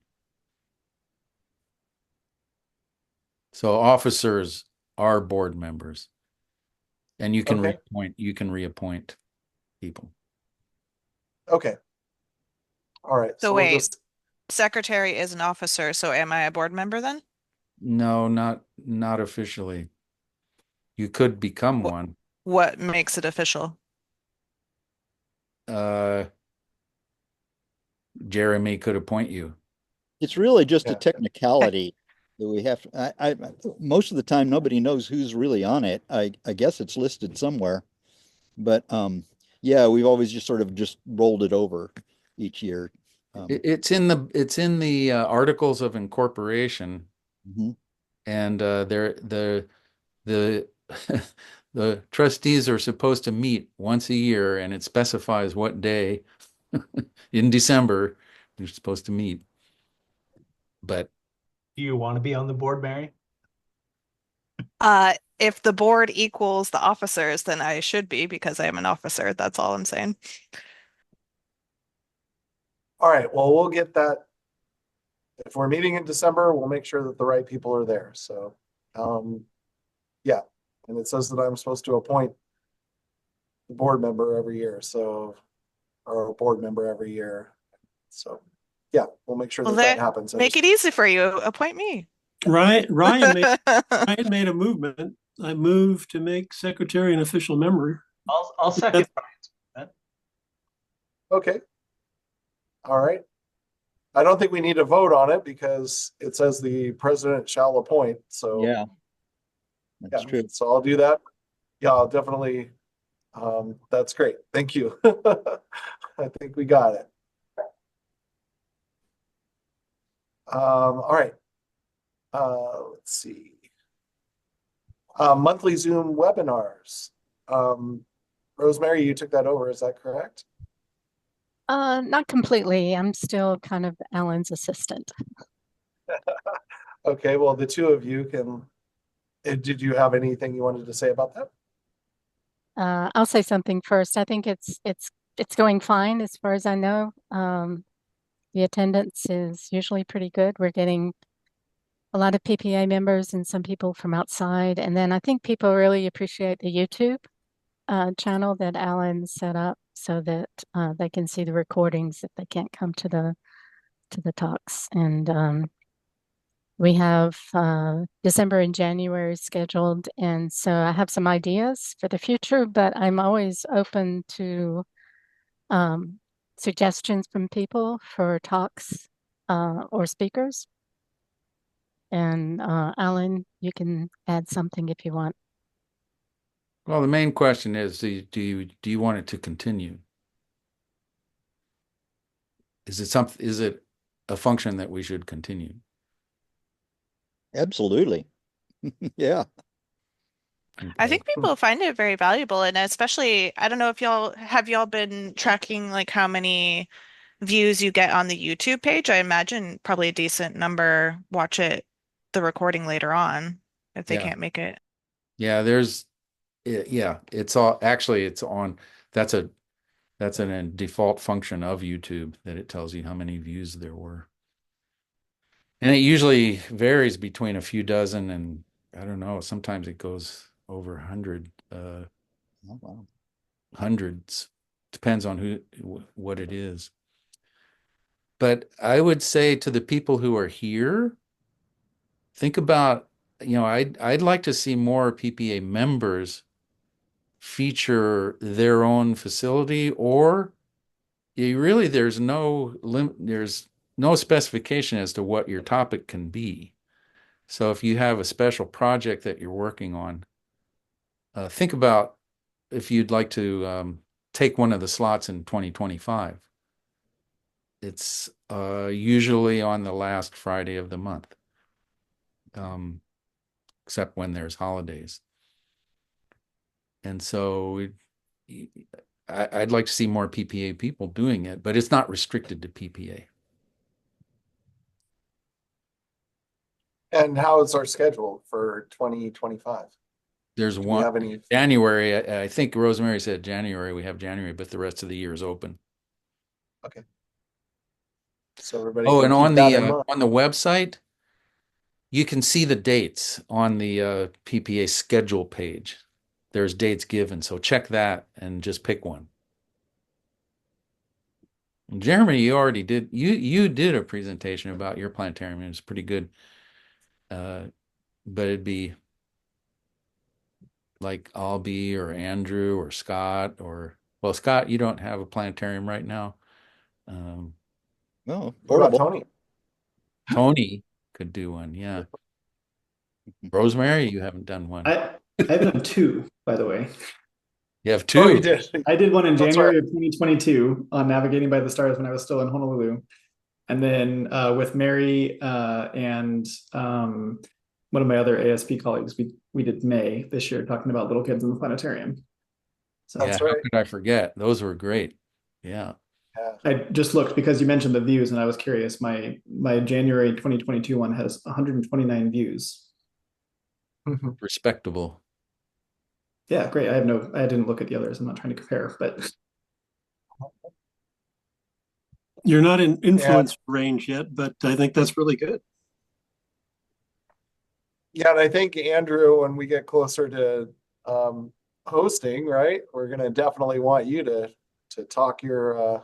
So officers are board members, and you can reappoint people. Okay. All right. So we'll wait, secretary is an officer. So am I a board member then? No, not officially. You could become one. What makes it official? Jeremy could appoint you. It's really just a technicality that we have. I most of the time nobody knows who's really on it. I guess it's listed somewhere, but yeah, we've always just sort of just rolled it over each year. It's in the Articles of Incorporation, and the the trustees are supposed to meet once a year, and it specifies what day in December you're supposed to meet. But do you want to be on the board, Mary? If the board equals the officers, then I should be, because I am an officer. That's all I'm saying. All right, well, we'll get that. If we're meeting in December, we'll make sure that the right people are there. So, yeah. And it says that I'm supposed to appoint the board member every year. So, or a board member every year. So, yeah, we'll make sure that happens. Make it easy for you. Appoint me. Ryan made a movement. I move to make secretary an official member. I'll second. Okay. All right. I don't think we need to vote on it because it says the president shall appoint. So yeah, that's true. So I'll do that. Yeah, I'll definitely. That's great. Thank you. I think we got it. All right. Let's see. Monthly Zoom webinars. Rosemary, you took that over. Is that correct? Not completely. I'm still kind of Alan's assistant. Okay, well, the two of you can. Did you have anything you wanted to say about that? I'll say something first. I think it's going fine as far as I know. The attendance is usually pretty good. We're getting a lot of PPA members and some people from outside. And then I think people really appreciate the YouTube channel that Alan set up so that they can see the recordings if they can't come to the talks. And we have December and January scheduled. And so I have some ideas for the future, but I'm always open to suggestions from people for talks or speakers. And Alan, you can add something if you want. Well, the main question is, do you want it to continue? Is it a function that we should continue? Absolutely. Yeah. Okay. I think people find it very valuable, and especially, I don't know if y'all been tracking like how many views you get on the YouTube page, I imagine probably a decent number watch the recording later on if they Yeah. can't make it. Yeah, it's all actually it's on. That's a default function of YouTube that it tells you how many views there were. And it usually varies between a few dozen and I don't know, sometimes it goes over 100, Oh, wow. hundreds. Depends on what it is. But I would say to the people who are here, think about, I'd like to see more PPA members feature their own facility, or there's no specification as to what your topic can be. So if you have a special project that you're working on, think about if you'd like to take one of the slots in 2025. It's usually on the last Friday of the month, except when there's holidays. And so I'd like to see more PPA people doing it, but it's not restricted to PPA. And how is our schedule for 2025? There's Do we one have any? January. I think Rosemary said January. We have January, but the rest of the year is open. Okay. So everybody Oh, can and keep that in mind. on the website, you can see the dates on the PPA schedule page. There's dates given, so check that and just pick one. Jeremy, you already did. You did a presentation about your planetarium. It was pretty good. But it'd be like Albie or Andrew or Scott well, Scott, you don't have a planetarium right now. No, What about portable. Tony? Tony could do one, yeah. Rosemary, you haven't done one. I have done two, by the way. You have Oh, two. you did. I did one in That's January right. of 2022 on Navigating by the Stars when I was still in Honolulu. And then with Mary and one of my other ASP colleagues, we did May this year talking about little kids in the planetarium. So Yeah, That's how right. could I forget? Those were great. Yeah. Yeah. I just looked because you mentioned the views and I was curious. My January 2022 one has 129 views. Respectable. Yeah, great. I didn't look at the others. I'm not trying to compare, but You're not in influence range yet, but I think that's really good. Yeah, and I think Andrew, when we get closer to hosting, right, we're gonna definitely want you to talk your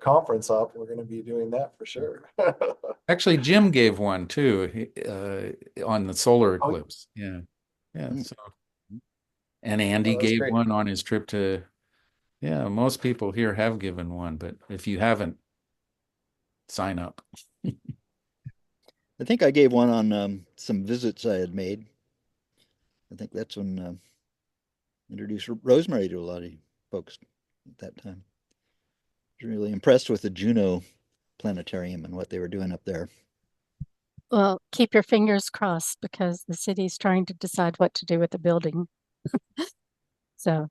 conference up. We're gonna be doing that for sure. Actually, Jim gave one too on the solar eclipse. Yeah. Yeah. So, and Andy Oh, that's gave great. one on his trip to, yeah, most people here have given one, but if you haven't, sign up. I think I gave one on some visits I had made. I think that's when introduced Rosemary to a lot of folks at that time. I was really impressed with the Juneau Planetarium and what they were doing up there. Well, keep your fingers crossed because the city's trying to decide what to do with the building. So,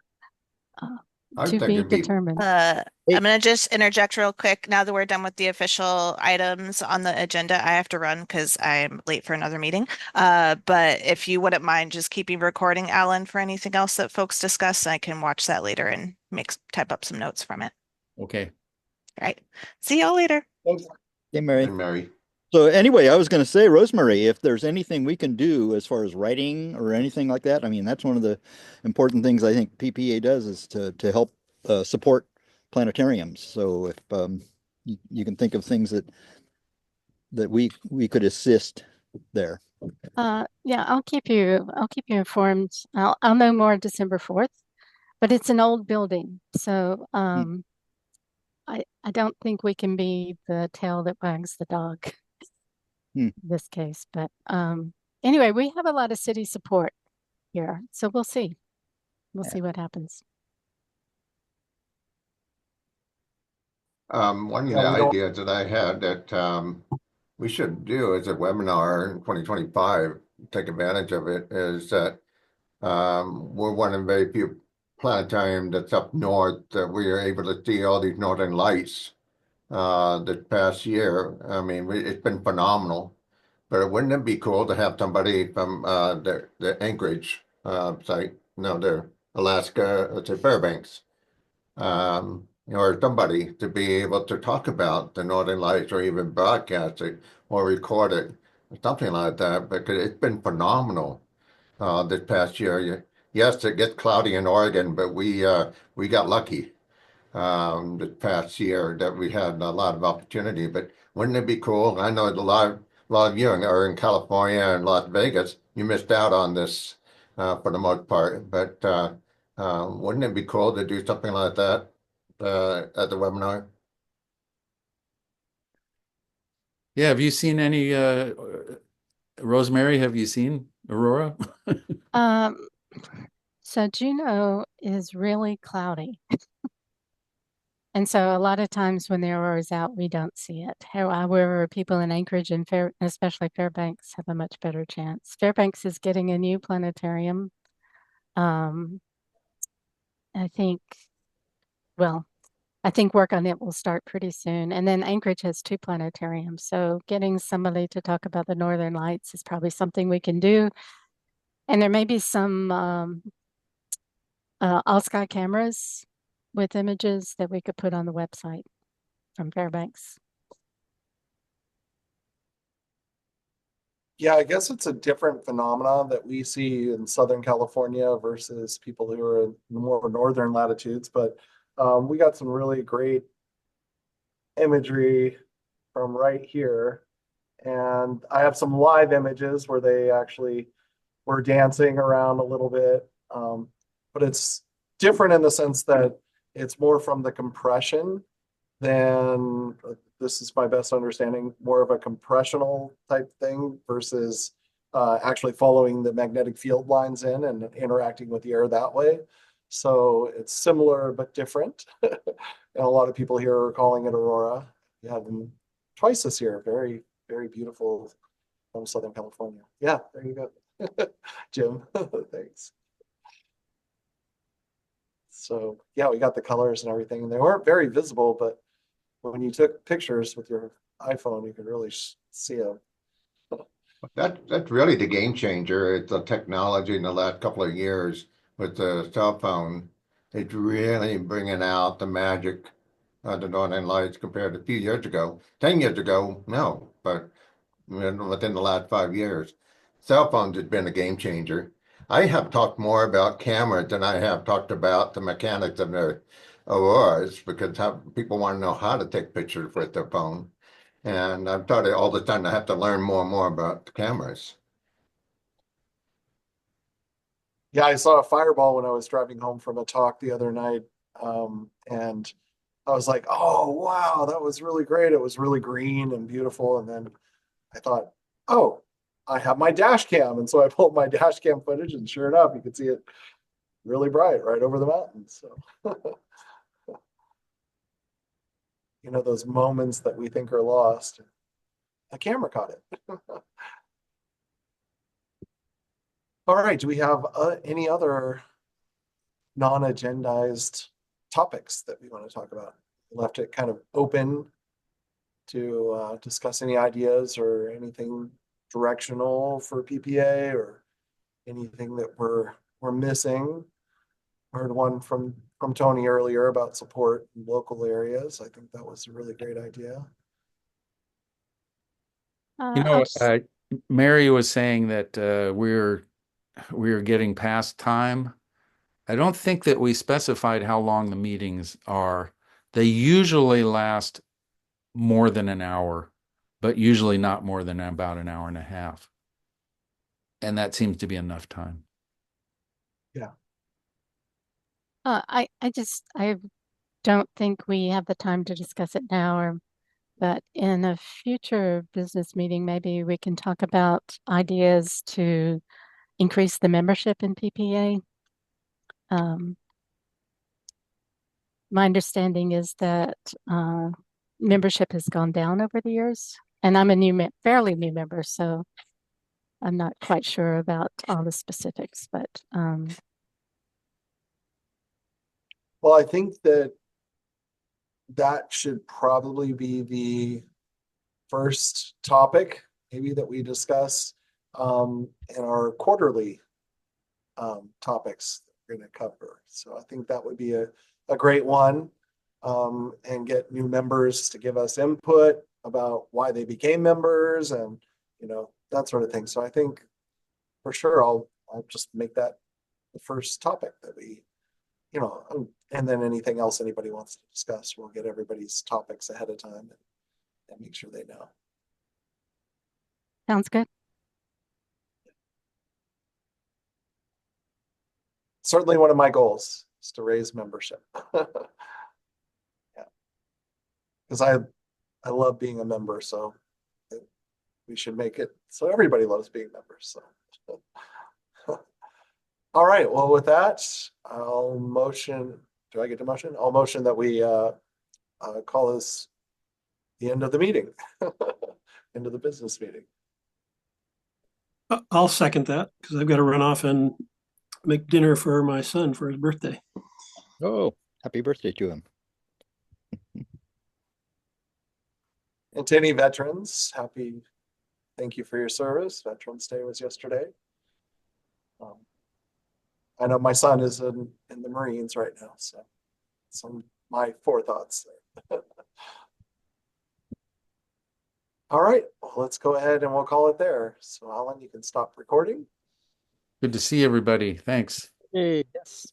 I to think be it'd be determined. I'm gonna just interject real quick. Now that we're done with the official items on the agenda, I have to run because I'm late for another meeting. But if you wouldn't mind just keeping recording, Alan, for anything else that folks discuss, I can watch that later and type up some notes from it. Okay. All right. See y'all later. thanks. Hey, Mary. Hey, Mary. So anyway, I was going to say, Rosemary, if there's anything we can do as far as writing or anything like that, I mean, that's one of the important things I think PPA does is to help support planetariums. So if you can think of things that we could assist there. Yeah, I'll keep you informed. I'll know more December 4th, but it's an old building, so I don't think we can be the tail that wags the dog in this case. But anyway, we have a lot of city support here, so we'll see. We'll see what happens. One of the ideas that I had that we should do as a webinar in 2025, take advantage of it, is that we're one of the very few planetarium that's up north that we are able to see all these northern lights this past year. I mean, it's been phenomenal. But wouldn't it be cool to have somebody from the Anchorage site, no, the Alaska, to Fairbanks, or somebody to be able to talk about the Northern Lights or even broadcast it or record it, something like that, because it's been phenomenal this past year. Yes, it gets cloudy in Oregon, but we got lucky this past year that we had a lot of opportunity. But wouldn't it be cool? I know a lot of you are in California and Las Vegas. You missed out on this for the most part. But wouldn't it be cool to do something like that at the webinar? Yeah, have you seen any Rosemary, have you seen Aurora? Um, so Juneau is really cloudy. And so a lot of times when the aurora is out, we don't see it. However, people in Anchorage and especially Fairbanks have a much better chance. Fairbanks is getting a new planetarium. I think, well, I think work on it will start pretty soon. And then Anchorage has 2 planetariums. So getting somebody to talk about the Northern Lights is probably something we can do. And there may be some all sky cameras with images that we could put on the website from Fairbanks. Yeah, I guess it's a different phenomenon that we see in Southern California versus people who are in more northern latitudes. But we got some really great imagery from right here. And I have some live images where they actually were dancing around a little bit. But it's different in the sense that it's more from the compression than, this is my best understanding, more of a compressional type thing versus actually following the magnetic field lines in and interacting with the air that way. So it's similar but different. And a lot of people here are calling it Aurora. We have them twice this year. Very, very beautiful from Southern California. Yeah, there you go. Jim, thanks. So yeah, we got the colors and everything. They weren't very visible, but when you took pictures with your iPhone, you could really see them. That's really the game changer. It's the technology in the last couple of years with the cell phone. It's really bringing out the magic of the Northern Lights compared to a few years ago. 10 years ago, no, but within the last 5 years, cell phones has been a game changer. I have talked more about cameras than I have talked about the mechanics of the auroras because people want to know how to take pictures with their phone. And I've taught it all the time. I have to learn more and more about the cameras. Yeah, I saw a fireball when I was driving home from a talk the other night. And I was like, oh, wow, that was really great. It was really green and beautiful. And then I thought, oh, I have my dash cam. And so I pulled my dash cam footage, and sure enough, you could see it really bright right over the mountains. So, you know, those moments that we think are lost, the camera caught it. All right, do we have any other non-agendized topics that we want to talk about? We left it kind of open to discuss any ideas or anything directional for PPA or anything that we're missing. Heard one from Tony earlier about support in local areas. I think that was a really great idea. You know, Mary was saying that we're getting past time. I don't think that we specified how long the meetings are. They usually last more than an hour, but usually not more than about an hour and a half. And that seems to be enough time. Yeah. I don't think we have the time to discuss it now, but in a future business meeting, maybe we can talk about ideas to increase the membership in PPA. My understanding is that membership has gone down over the years, and I'm a fairly new member, so I'm not quite sure about all the specifics, but well, I think that that should probably be the first topic, maybe that we discuss in our quarterly topics that we're going to cover. So I think that would be a great one, and get new members to give us input about why they became members and, you know, that sort of thing. So I think for sure I'll just make that the first topic that we, you know, and then anything else anybody wants to discuss, we'll get everybody's topics ahead of time and make sure they know. Sounds good. Certainly one of my goals is to raise membership. Yeah, because I love being a member, so we should make it so everybody loves being members. So all right, well, with that, I'll motion. Do I get to motion? I'll motion that we call this the end of the meeting, end of the business meeting. I'll second that because I've got to run off and make dinner for my son for his birthday. Oh, happy birthday to him. And to any veterans, thank you for your service. Veterans Day was yesterday. I know my son is in the Marines right now, so some my forethoughts there. All right, well, let's go ahead and we'll call it there. So Alan, you can stop recording. Good to see everybody. Thanks. Hey, yes.